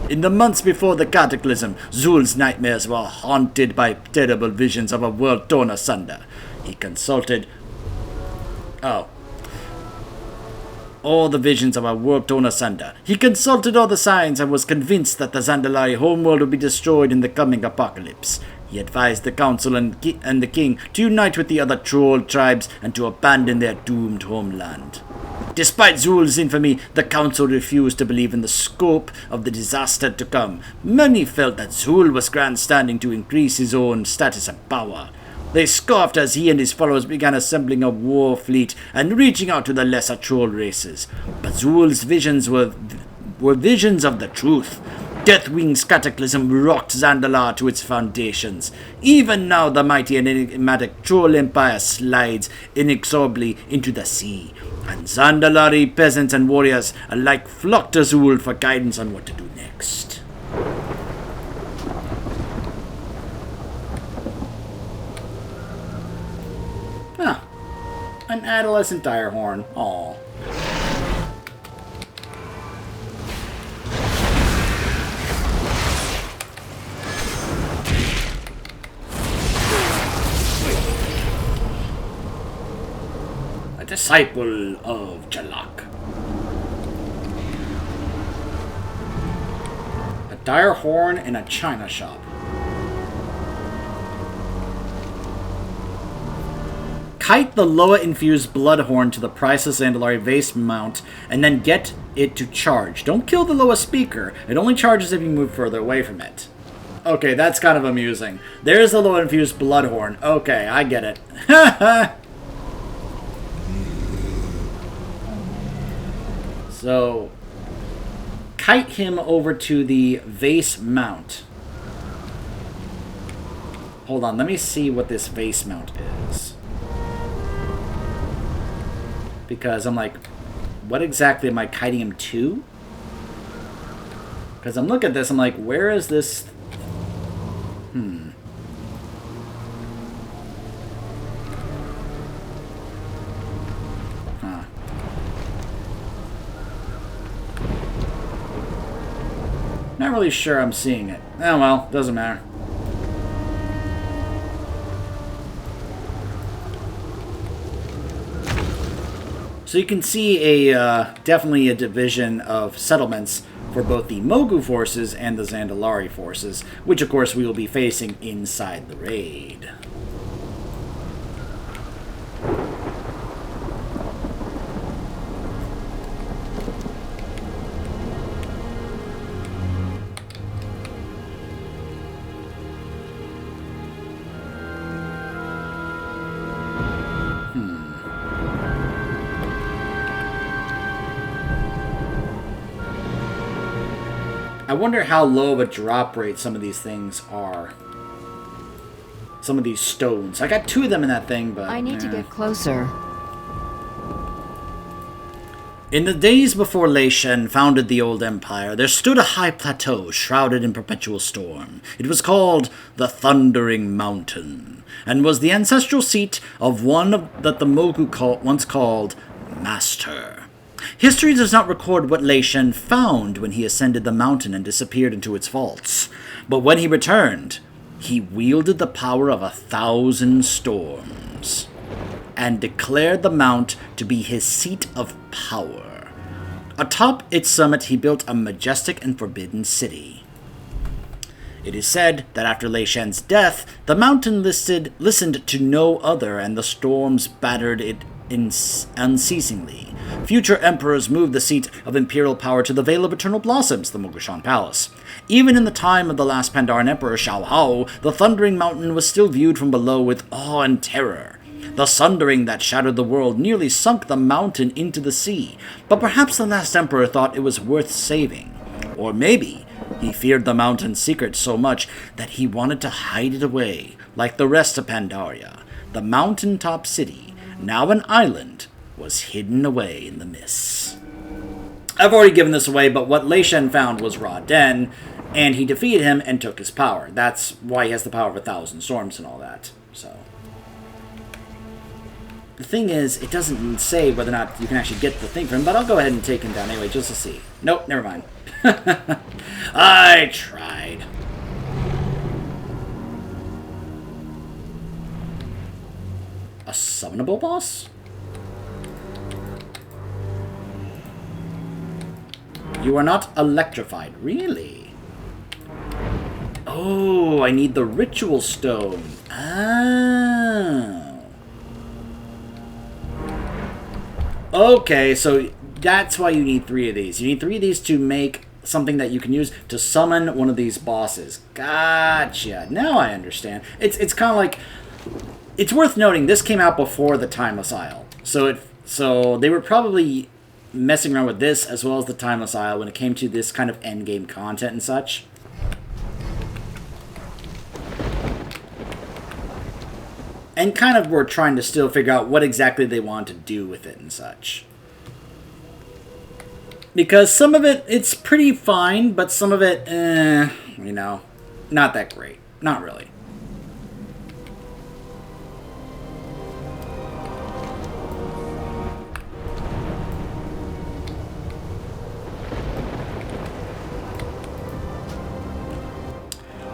In the months before the cataclysm, Zul's nightmares were haunted by terrible visions of a world torn asunder. He consulted... all the visions of a world torn asunder. He consulted all the signs and was convinced that the Zandalari homeworld would be destroyed in the coming apocalypse. He advised the council and the king to unite with the other troll tribes and to abandon their doomed homeland. Despite Zul's infamy, the council refused to believe in the scope of the disaster to come. Many felt that Zul was grandstanding to increase his own status and power. They scoffed as he and his followers began assembling a war fleet and reaching out to the lesser troll races. But Zul's visions were visions of the truth. Deathwing's cataclysm rocked Zandalar to its foundations. Even now, the mighty and enigmatic Troll Empire slides inexorably into the sea, and Zandalari peasants and warriors alike flock to Zul for guidance on what to do next. An adolescent direhorn. Aww. A disciple of Jalak. A direhorn in a china shop. Kite the Loa infused Bloodhorn to the priceless Zandalari vase mount and then get it to charge. Don't kill the Loa speaker. It only charges if you move further away from it. Okay, that's kind of amusing. There's the Loa infused Bloodhorn. Okay, I get it. So, kite him over to the Vase Mount. Hold on, let me see what this Vase Mount is. Because I'm like, what exactly am I kiting him to? Because I'm looking at this, I'm like, where is this? Huh. Not really sure I'm seeing it. Oh well, doesn't matter. So you can see definitely a division of settlements for both the Mogu forces and the Zandalari forces, which of course we will be facing inside the raid. I wonder how low of a drop rate some of these things are. Some of these stones. I got 2 of them in that thing, but... I need to get closer. In the days before Lei Shen founded the old empire, there stood a high plateau shrouded in perpetual storm. It was called the Thundering Mountain, and was the ancestral seat of one that the Mogu once called Master. History does not record what Lei Shen found when he ascended the mountain and disappeared into its vaults, but when he returned, he wielded the power of 1,000 storms, and declared the mount to be his seat of power. Atop its summit, he built a majestic and forbidden city. It is said that after Lei Shen's death, the mountain listened to no other, and the storms battered it unceasingly. Future emperors moved the seat of imperial power to the Vale of Eternal Blossoms, the Mogushan Palace. Even in the time of the last Pandaren emperor, Xiao Hao, the Thundering Mountain was still viewed from below with awe and terror. The sundering that shattered the world nearly sunk the mountain into the sea, but perhaps the last emperor thought it was worth saving. Or maybe he feared the mountain's secret so much that he wanted to hide it away, like the rest of Pandaria. The mountaintop city, now an island, was hidden away in the mists. I've already given this away, but what Lei Shen found was Ra Den, and he defeated him and took his power. That's why he has the power of 1,000 storms and all that. So the thing is, it doesn't say whether or not you can actually get the thing from him, but I'll go ahead and take him down anyway, just to see. Nope, never mind. I tried. A summonable boss? You are not electrified, really? Oh, I need the ritual stone. Oh. Okay, so that's why you need 3 of these. You need 3 of these to make something that you can use to summon one of these bosses. Gotcha. Now I understand. It's kind of like... It's worth noting, this came out before the Timeless Isle. So they were probably messing around with this as well as the Timeless Isle when it came to this kind of endgame content and such. And kind of were trying to still figure out what exactly they want to do with it and such. Because some of it, it's pretty fine, but some of it, you know, not that great. Not really.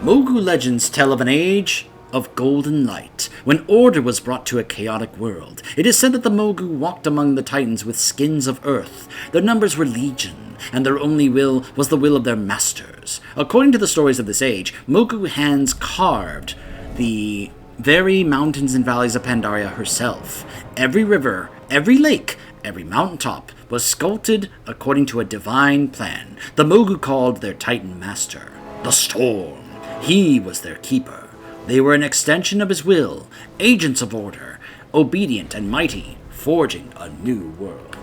Mogu legends tell of an age of golden light, when order was brought to a chaotic world. It is said that the Mogu walked among the Titans with skins of earth. Their numbers were legion, and their only will was the will of their masters. According to the stories of this age, Mogu hands carved the very mountains and valleys of Pandaria herself. Every river, every lake, every mountaintop was sculpted according to a divine plan. The Mogu called their Titan master the Storm. He was their keeper. They were an extension of his will, agents of order, obedient and mighty, forging a new world.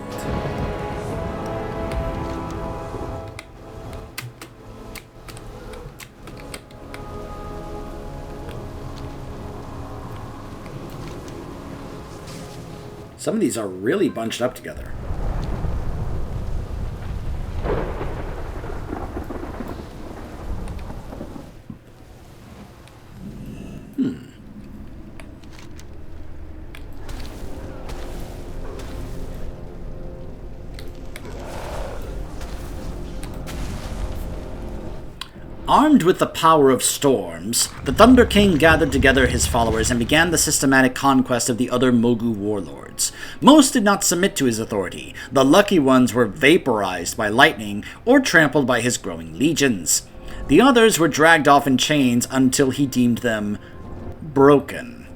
Some of these are really bunched up together. Armed with the power of storms, the Thunder King gathered together his followers and began the systematic conquest of the other Mogu warlords. Most did not submit to his authority. The lucky ones were vaporized by lightning or trampled by his growing legions. The others were dragged off in chains until he deemed them broken.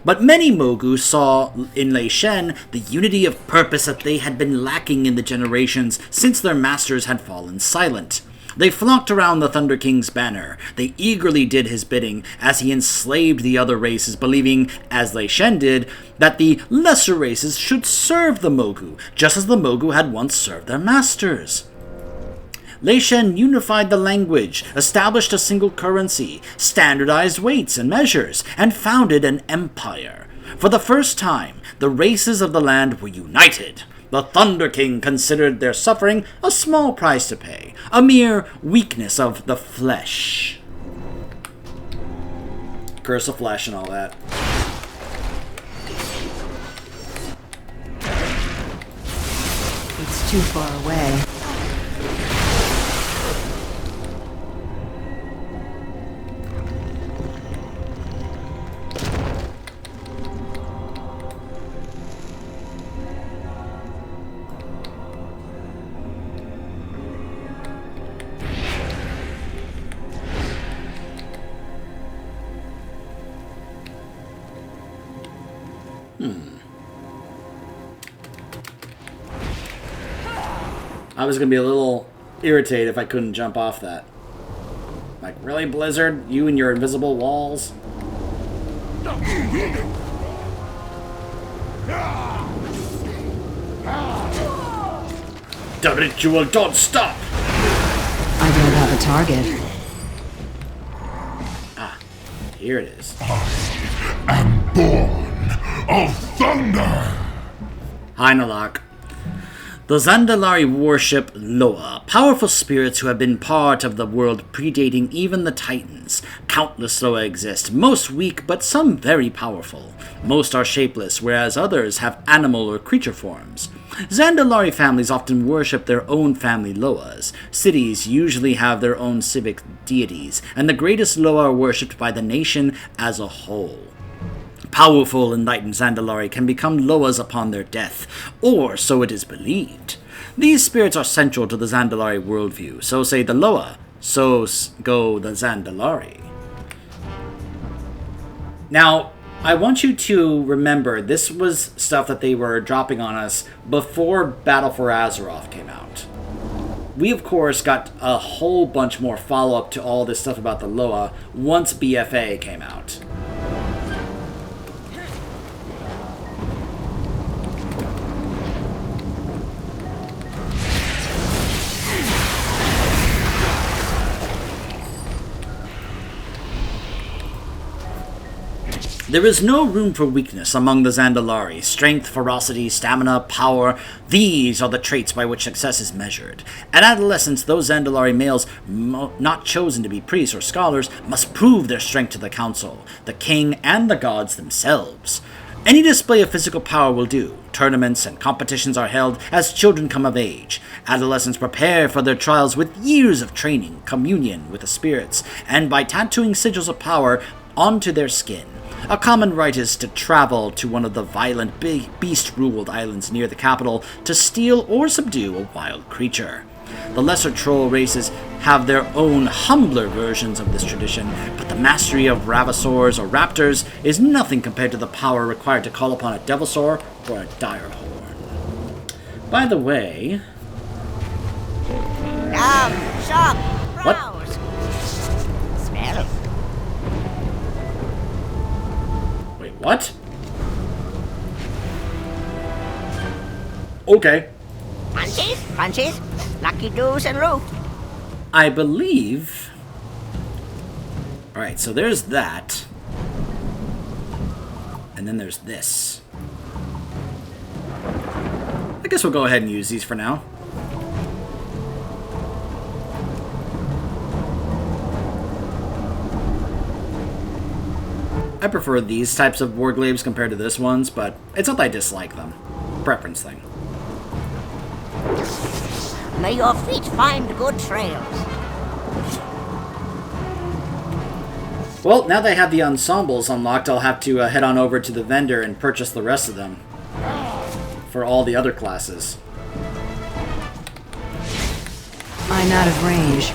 But many Mogu saw in Lei Shen the unity of purpose that they had been lacking in the generations since their masters had fallen silent. They flocked around the Thunder King's banner. They eagerly did his bidding as he enslaved the other races, believing, as Lei Shen did, that the lesser races should serve the Mogu, just as the Mogu had once served their masters. Lei Shen unified the language, established a single currency, standardized weights and measures, and founded an empire. For the first time, the races of the land were united. The Thunder King considered their suffering a small price to pay, a mere weakness of the flesh. Curse of flesh and all that. It's too far away. I was going to be a little irritated if I couldn't jump off that. Like, really, Blizzard? You and your invisible walls? The ritual don't stop! I don't have a target. Ah, here it is. I am born of thunder! Heinalak. The Zandalari worship Loa, powerful spirits who have been part of the world predating even the Titans. Countless Loa exist, most weak but some very powerful. Most are shapeless, whereas others have animal or creature forms. Zandalari families often worship their own family Loas. Cities usually have their own civic deities, and the greatest Loa are worshipped by the nation as a whole. Powerful, enlightened Zandalari can become Loas upon their death, or so it is believed. These spirits are central to the Zandalari worldview. So say the Loa, so go the Zandalari. Now, I want you to remember, this was stuff that they were dropping on us before Battle for Azeroth came out. We, of course, got a whole bunch more follow-up to all this stuff about the Loa once BFA came out. There is no room for weakness among the Zandalari. Strength, ferocity, stamina, power, these are the traits by which success is measured. At adolescence, those Zandalari males not chosen to be priests or scholars must prove their strength to the council, the king, and the gods themselves. Any display of physical power will do. Tournaments and competitions are held as children come of age. Adolescents prepare for their trials with years of training, communion with the spirits, and by tattooing sigils of power onto their skin. A common rite is to travel to one of the violent beast-ruled islands near the capital to steal or subdue a wild creature. The lesser troll races have their own humbler versions of this tradition, but the mastery of Ravasaurs or Raptors is nothing compared to the power required to call upon a Devilsaur or a Direhorn. By the way... Shop! What? Browse! Smell! What? Okay. Punches, lucky doos and roof. I believe... Alright, so there's that. And then there's this. guess we'll go ahead and use these for now. I prefer these types of warglaives compared to this ones, but it's not that I dislike them. Preference thing. May your feet find good trails. Well, now that I have the ensembles unlocked, I'll have to head on over to the vendor and purchase the rest of them. For all the other classes. I'm out of range.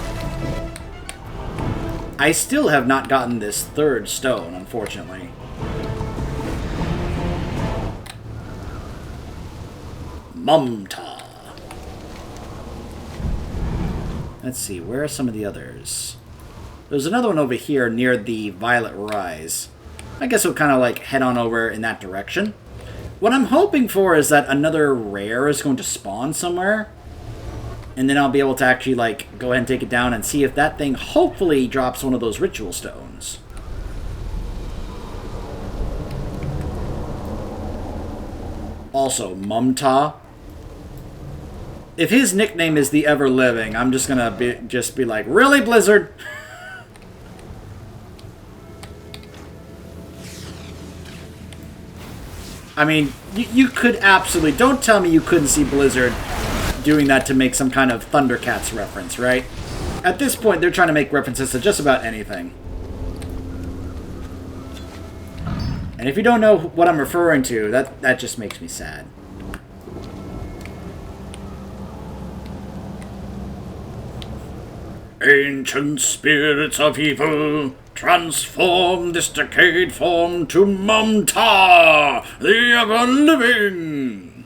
I still have not gotten this third stone, unfortunately. Mumta. Let's see, where are some of the others? There's another one over here near the Violet Rise. I guess we'll kind of like head on over in that direction. What I'm hoping for is that another rare is going to spawn somewhere. And then I'll be able to actually like go ahead and take it down and see if that thing hopefully drops one of those ritual stones. Also, Mumta. If his nickname is the Ever Living, I'm just gonna be like, really, Blizzard? I mean, you could absolutely... Don't tell me you couldn't see Blizzard doing that to make some kind of Thundercats reference, right? At this point, they're trying to make references to just about anything. And if you don't know what I'm referring to, that just makes me sad. Ancient spirits of evil, transform this decayed form to Mumta, the ever-living!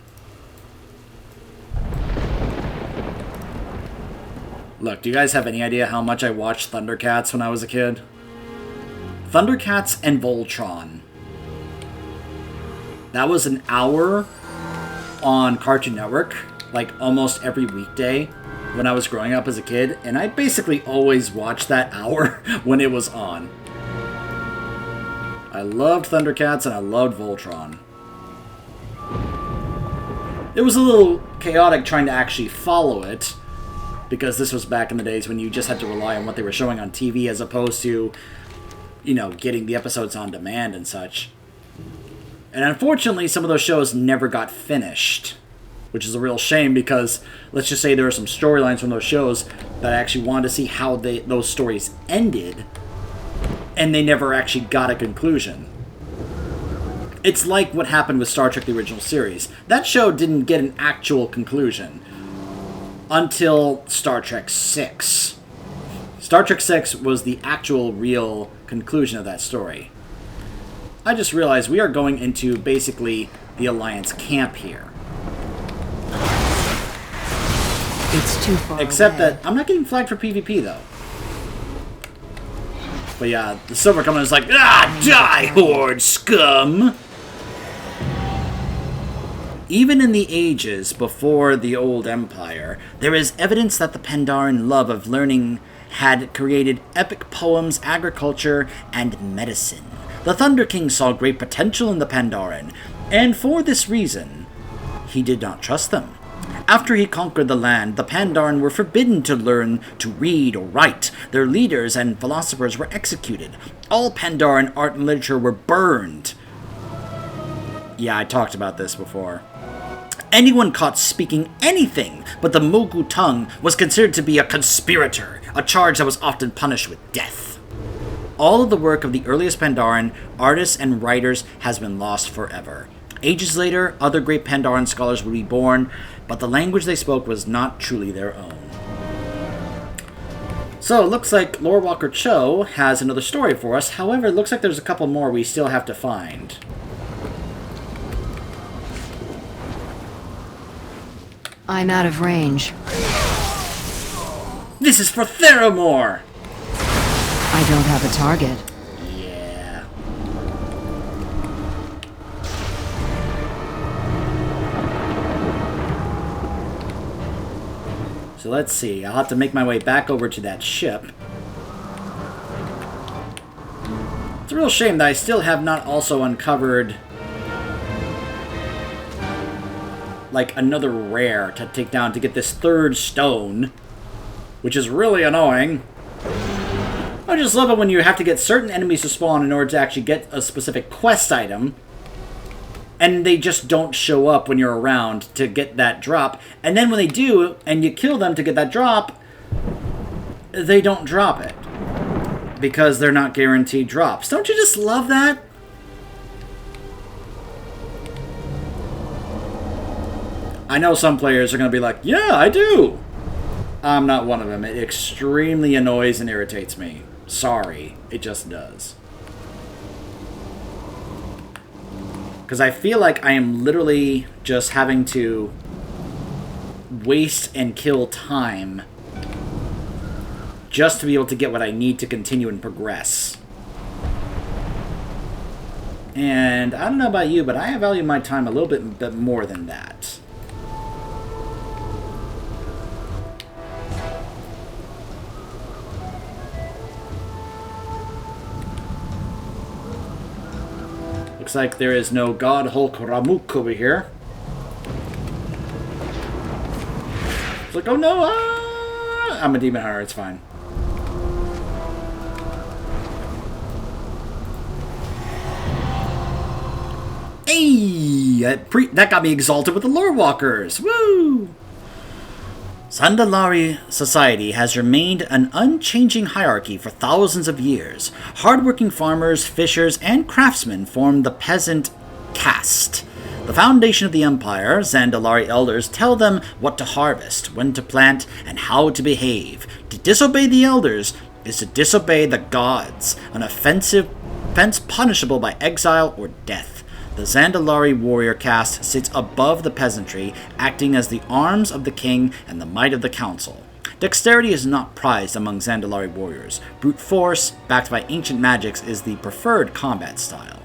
Look, do you guys have any idea how much I watched Thundercats when I was a kid? Thundercats and Voltron. That was an hour on Cartoon Network, like almost every weekday when I was growing up as a kid, and I basically always watched that hour when it was on. I loved Thundercats and I loved Voltron. It was a little chaotic trying to actually follow it, because this was back in the days when you just had to rely on what they were showing on TV as opposed to, you know, getting the episodes on demand and such. And unfortunately, some of those shows never got finished. Which is a real shame because, let's just say there are some storylines from those shows that I actually wanted to see how those stories ended, and they never actually got a conclusion. It's like what happened with Star Trek: The Original Series. That show didn't get an actual conclusion until Star Trek VI. Star Trek VI was the actual real conclusion of that story. I just realized we are going into basically the Alliance camp here. It's too far Except away. that I'm not getting flagged for PvP, though. But yeah, the Silver Command is like, ah, die, Horde scum! Even in the ages before the Old Empire, there is evidence that the Pandaren love of learning had created epic poems, agriculture, and medicine. The Thunder King saw great potential in the Pandaren, and for this reason, he did not trust them. After he conquered the land, the Pandaren were forbidden to learn to read or write. Their leaders and philosophers were executed. All Pandaren art and literature were burned. Yeah, I talked about this before. Anyone caught speaking anything but the Mogu tongue was considered to be a conspirator, a charge that was often punished with death. All of the work of the earliest Pandaren artists and writers has been lost forever. Ages later, other great Pandaren scholars would be born, but the language they spoke was not truly their own. So, it looks like Lord Walker Cho has another story for us. However, it looks like there's a couple more we still have to find. I'm out of range. This is for Theramore! I don't have a target. Yeah. So let's see. I'll have to make my way back over to that ship. It's a real shame that I still have not also uncovered like, another rare to take down to get this third stone, which is really annoying. I just love it when you have to get certain enemies to spawn in order to actually get a specific quest item, and they just don't show up when you're around to get that drop. And then when they do, and you kill them to get that drop, they don't drop it. Because they're not guaranteed drops. Don't you just love that? I know some players are going to be like, yeah, I do. I'm not one of them. It extremely annoys and irritates me. Sorry, it just does. Because I feel like I am literally just having to waste and kill time just to be able to get what I need to continue and progress. And I don't know about you, but I value my time a little bit more than that. Looks like there is no God Hulk Ramuk over here. It's like, oh no, I'm a demon hunter, it's fine. Hey! That got me exalted with the Lore Walkers! Woo! Zandalari society has remained an unchanging hierarchy for thousands of years. Hardworking farmers, fishers, and craftsmen form the peasant caste. The foundation of the empire, Zandalari elders tell them what to harvest, when to plant, and how to behave. To disobey the elders is to disobey the gods, an offense punishable by exile or death. The Zandalari warrior caste sits above the peasantry, acting as the arms of the king and the might of the council. Dexterity is not prized among Zandalari warriors. Brute force, backed by ancient magics, is the preferred combat style.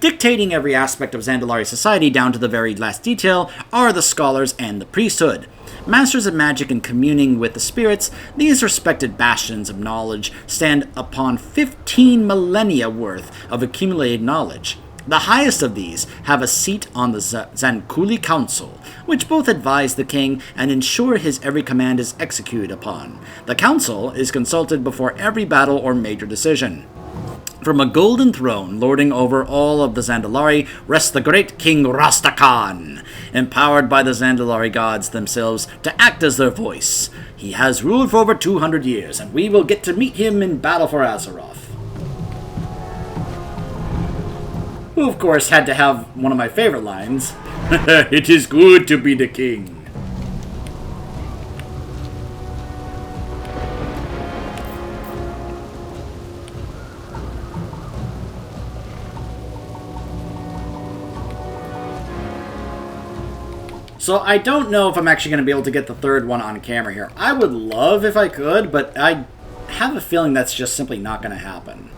Dictating every aspect of Zandalari society down to the very last detail are the scholars and the priesthood. Masters of magic and communing with the spirits, these respected bastions of knowledge stand upon 15 millennia worth of accumulated knowledge. The highest of these have a seat on the Zankuli Council, which both advise the king and ensure his every command is executed upon. The council is consulted before every battle or major decision. From a golden throne lording over all of the Zandalari rests the great King Rastakhan, empowered by the Zandalari gods themselves to act as their voice. He has ruled for over 200 years, and we will get to meet him in battle for Azeroth. Who, of course, had to have one of my favorite lines. It is good to be the king. So I don't know if I'm actually going to be able to get the third one on camera here. I would love if I could, but I have a feeling that's just simply not going to happen.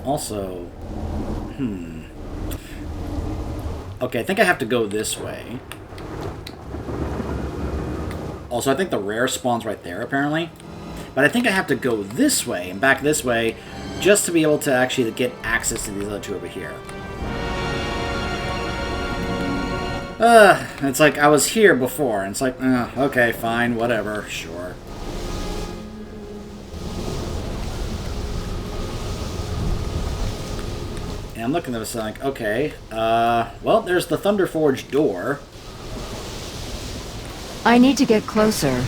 Also, okay, I think I have to go this way. Also, I think the rare spawns right there, apparently. But I think I have to go this way and back this way just to be able to actually get access to these other two over here. It's like I was here before, and it's like, okay, fine, whatever, sure. And I'm looking at this like, okay, well, there's the Thunderforge door. I need to get closer.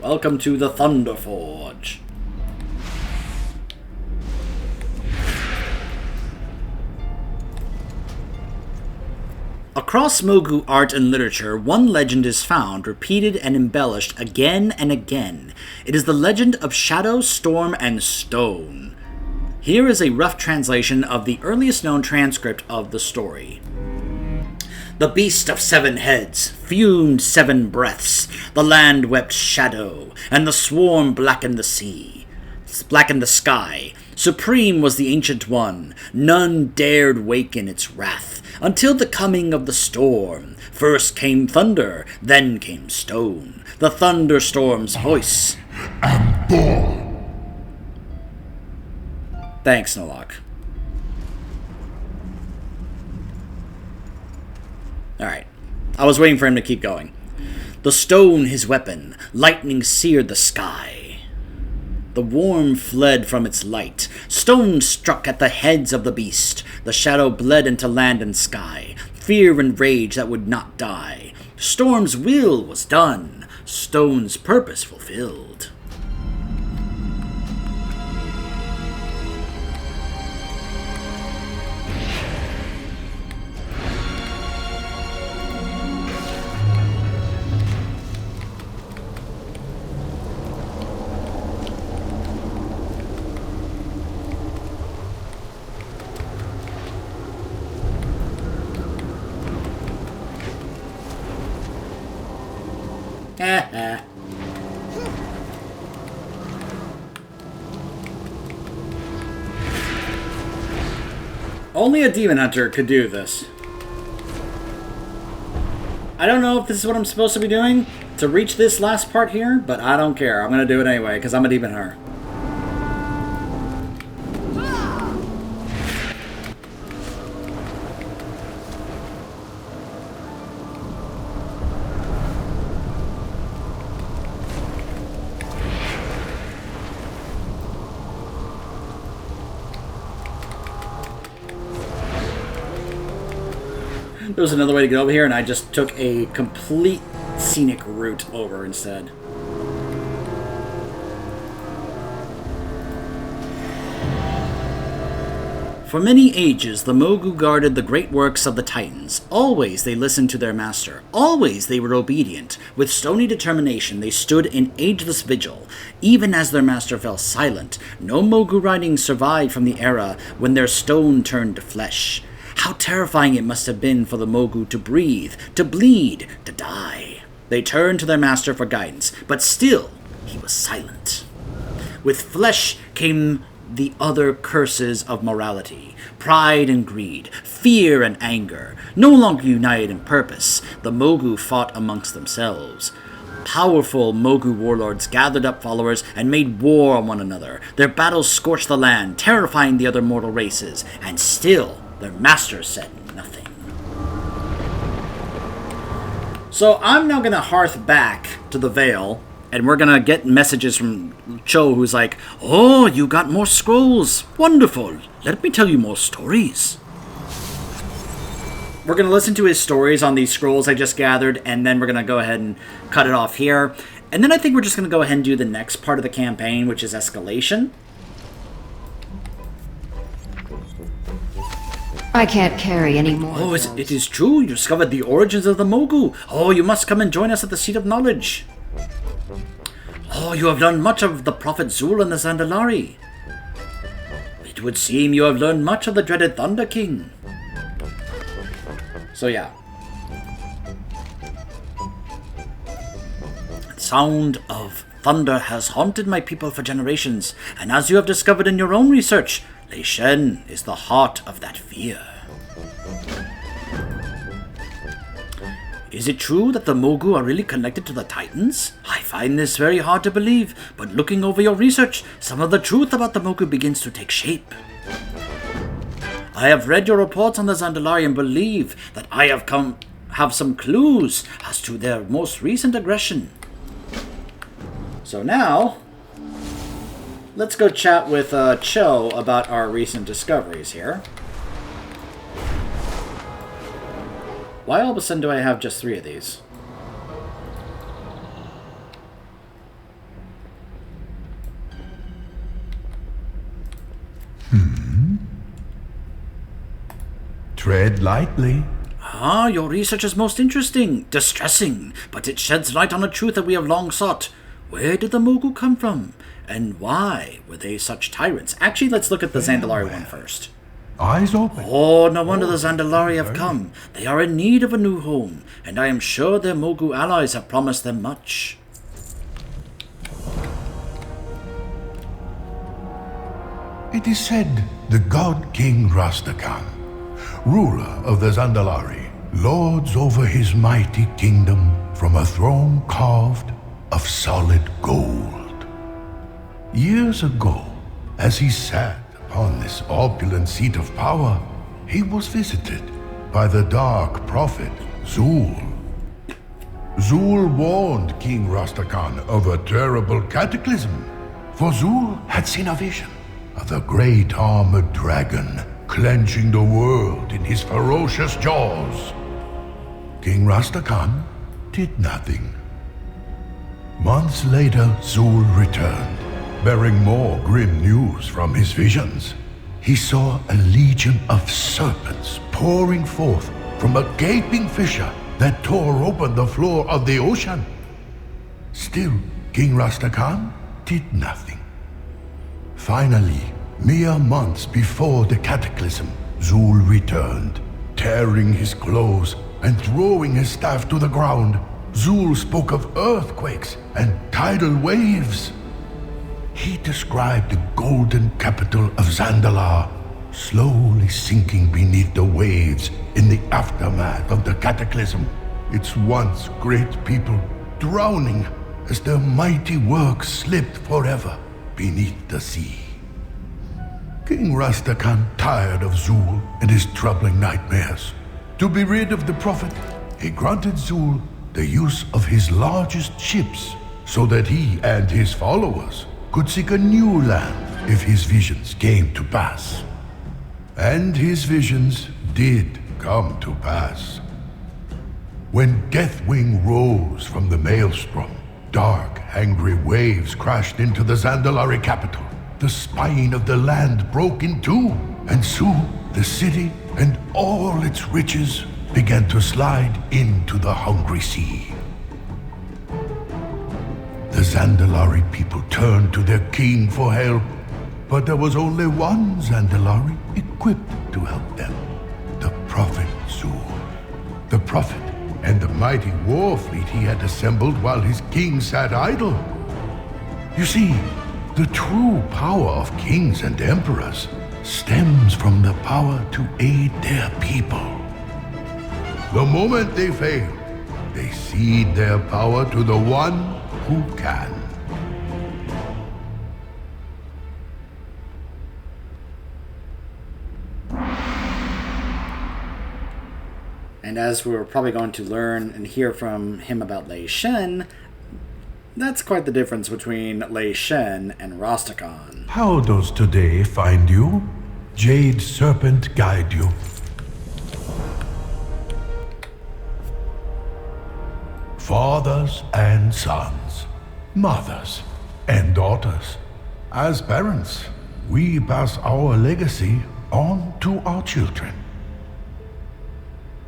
Welcome to the Thunderforge. Across Mogu art and literature, one legend is found, repeated and embellished again and again. It is the legend of Shadow, Storm, and Stone. Here is a rough translation of the earliest known transcript of the story. The beast of 7 heads fumed 7 breaths. The land wept shadow, and the swarm blackened the sea, blackened the sky. Supreme was the Ancient One. None dared waken its wrath. Until the coming of the storm. First came thunder, then came stone. The thunderstorm's voice. Am Thanks, Nolok. Alright. I was waiting for him to keep going. The stone his weapon, lightning seared the sky. The worm fled from its light. Stone struck at the heads of the beast. The shadow bled into land and sky. Fear and rage that would not die. Storm's will was done. Stone's purpose fulfilled. Only a demon hunter could do this. I don't know if this is what I'm supposed to be doing to reach this last part here, but I don't care. I'm gonna do it anyway, because I'm a demon hunter. There was another way to get over here, and I just took a complete scenic route over instead. For many ages, the Mogu guarded the great works of the Titans. Always they listened to their master. Always they were obedient. With stony determination, they stood in ageless vigil. Even as their master fell silent, no Mogu writings survived from the era when their stone turned to flesh. How terrifying it must have been for the Mogu to breathe, to bleed, to die. They turned to their master for guidance, but still he was silent. With flesh came the other curses of morality, pride and greed, fear and anger. No longer united in purpose, the Mogu fought amongst themselves. Powerful Mogu warlords gathered up followers and made war on one another. Their battles scorched the land, terrifying the other mortal races, and still their master said nothing. So I'm now going to hearth back to the Vale, and we're going to get messages from Cho, who's like, "Oh, you got more scrolls. Wonderful. Let me tell you more stories." We're going to listen to his stories on these scrolls I just gathered, and then we're going to go ahead and cut it off here. And then I think we're just going to go ahead and do the next part of the campaign, which is escalation. I can't carry any more. Oh, it is true. You discovered the origins of the Mogu. Oh, you must come and join us at the Seat of Knowledge. Oh, you have learned much of the Prophet Zul and the Zandalari. It would seem you have learned much of the dreaded Thunder King. So yeah. The sound of thunder has haunted my people for generations, and as you have discovered in your own research, Lei Shen is the heart of that fear. Is it true that the Mogu are really connected to the Titans? I find this very hard to believe, but looking over your research, some of the truth about the Mogu begins to take shape. I have read your reports on the Zandalari and believe that I have some clues as to their most recent aggression. So now, let's go chat with Cho about our recent discoveries here. Why all of a sudden do I have just 3 of these? Tread lightly. Ah, your research is most interesting, distressing, but it sheds light on a truth that we have long sought. Where did the Mogu come from? And why were they such tyrants? Actually, let's look at the Zandalari one first. Eyes open. Oh, no wonder the Zandalari have come. They are in need of a new home, and I am sure their Mogu allies have promised them much. It is said the God King Rastakhan, ruler of the Zandalari, lords over his mighty kingdom from a throne carved of solid gold. Years ago, as he sat upon this opulent seat of power, he was visited by the dark prophet Zul. Zul warned King Rastakhan of a terrible cataclysm, for Zul had seen a vision of the great armored dragon clenching the world in his ferocious jaws. King Rastakhan did nothing. Months later, Zul returned, bearing more grim news from his visions. He saw a legion of serpents pouring forth from a gaping fissure that tore open the floor of the ocean. Still, King Rastakhan did nothing. Finally, mere months before the cataclysm, Zul returned, tearing his clothes and throwing his staff to the ground. Zul spoke of earthquakes and tidal waves. He described the golden capital of Zandalar slowly sinking beneath the waves in the aftermath of the cataclysm, its once great people drowning as their mighty work slipped forever beneath the sea. King Rastakhan tired of Zul and his troubling nightmares. To be rid of the prophet, he granted Zul the use of his largest ships so that he and his followers could seek a new land if his visions came to pass. And his visions did come to pass. When Deathwing rose from the maelstrom, dark, angry waves crashed into the Zandalari capital. The spine of the land broke in two, and soon the city and all its riches began to slide into the hungry sea. The Zandalari people turned to their king for help, but there was only one Zandalari equipped to help them, the Prophet Zul. The Prophet and the mighty war fleet he had assembled while his king sat idle. You see, the true power of kings and emperors stems from the power to aid their people. The moment they fail, they cede their power to the one who can. And as we're probably going to learn and hear from him about Lei Shen, that's quite the difference between Lei Shen and Rastakhan. How does today find you? Jade Serpent guide you. Fathers and sons, mothers and daughters. As parents, we pass our legacy on to our children.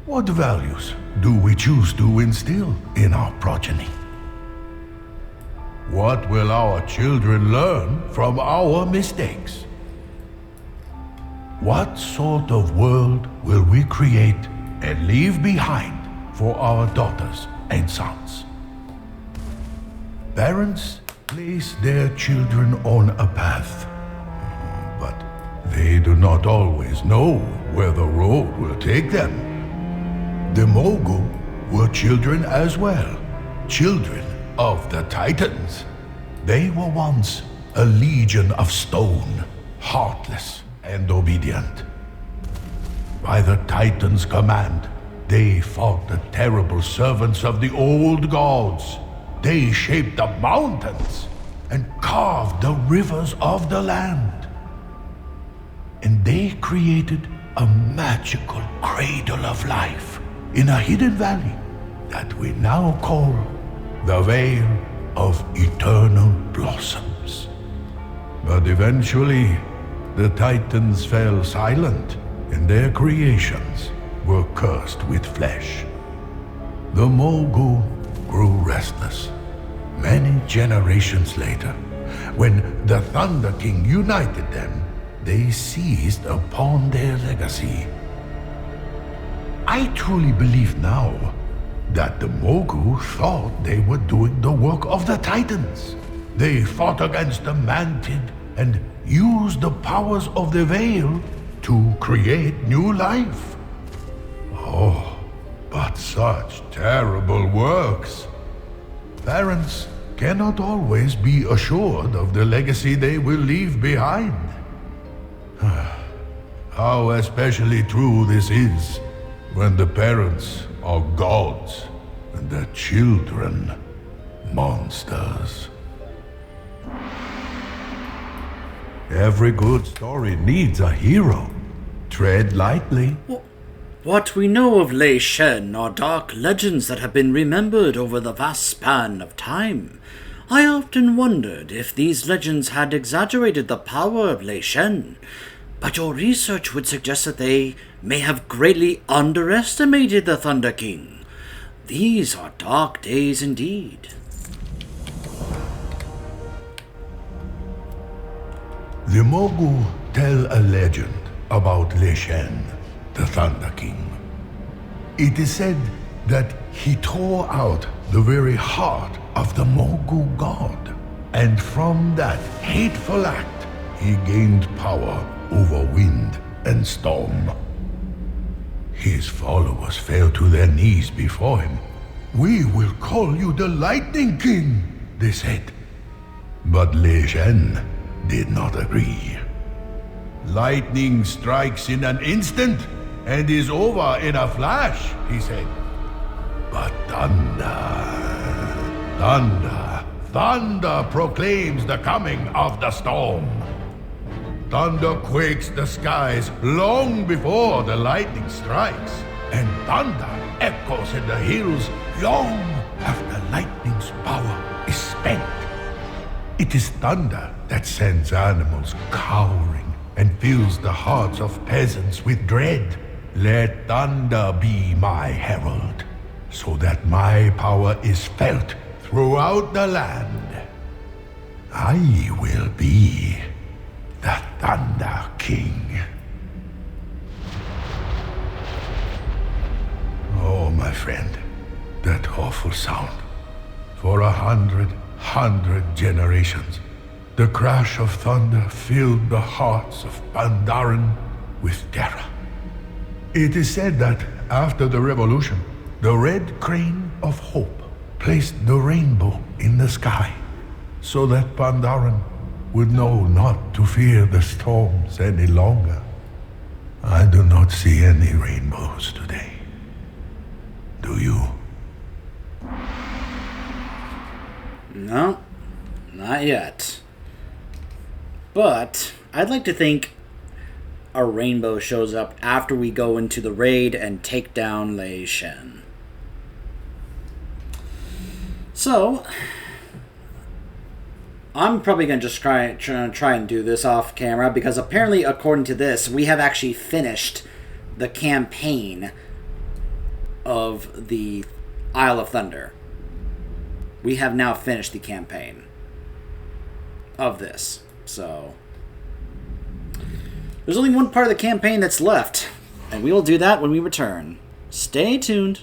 What values do we choose to instill in our progeny? What will our children learn from our mistakes? What sort of world will we create and leave behind for our daughters and sons? Parents place their children on a path, but they do not always know where the road will take them. The Mogu were children as well, children of the Titans. They were once a legion of stone, heartless and obedient. By the Titans' command, they fought the terrible servants of the old gods. They shaped the mountains and carved the rivers of the land. And they created a magical cradle of life in a hidden valley that we now call the Vale of Eternal Blossoms. But eventually, the Titans fell silent, and their creations were cursed with flesh. The Mogu grew restless. Many generations later, when the Thunder King united them, they seized upon their legacy. I truly believe now that the Mogu thought they were doing the work of the Titans. They fought against the Mantid and used the powers of the Veil to create new life. Oh, but such terrible works. Parents cannot always be assured of the legacy they will leave behind. How especially true this is when the parents are gods and the children monsters. Every good story needs a hero. Tread lightly. What we know of Lei Shen are dark legends that have been remembered over the vast span of time. I often wondered if these legends had exaggerated the power of Lei Shen, but your research would suggest that they may have greatly underestimated the Thunder King. These are dark days indeed. The Mogu tell a legend about Lei Shen, the Thunder King. It is said that he tore out the very heart of the Mogu god, and from that hateful act, he gained power over wind and storm. His followers fell to their knees before him. "We will call you the Lightning King," they said. But Lei Shen did not agree. "Lightning strikes in an instant and is over in a flash," he said. "But thunder proclaims the coming of the storm. Thunder quakes the skies long before the lightning strikes, and thunder echoes in the hills long after lightning's power is spent. It is thunder that sends animals cowering and fills the hearts of peasants with dread. Let thunder be my herald, so that my power is felt throughout the land. I will be the Thunder King." Oh, my friend, that awful sound. For 100 generations, the crash of thunder filled the hearts of Pandaran with terror. It is said that after the revolution, the red crane of hope placed the rainbow in the sky, so that Pandaran would know not to fear the storms any longer. I do not see any rainbows today. Do you? No, not yet. But I'd like to think a rainbow shows up after we go into the raid and take down Lei Shen. So, I'm probably going to just try and do this off camera, because apparently, according to this, we have actually finished the campaign of the Isle of Thunder. We have now finished the campaign of this. So, there's only one part of the campaign that's left, and we will do that when we return. Stay tuned.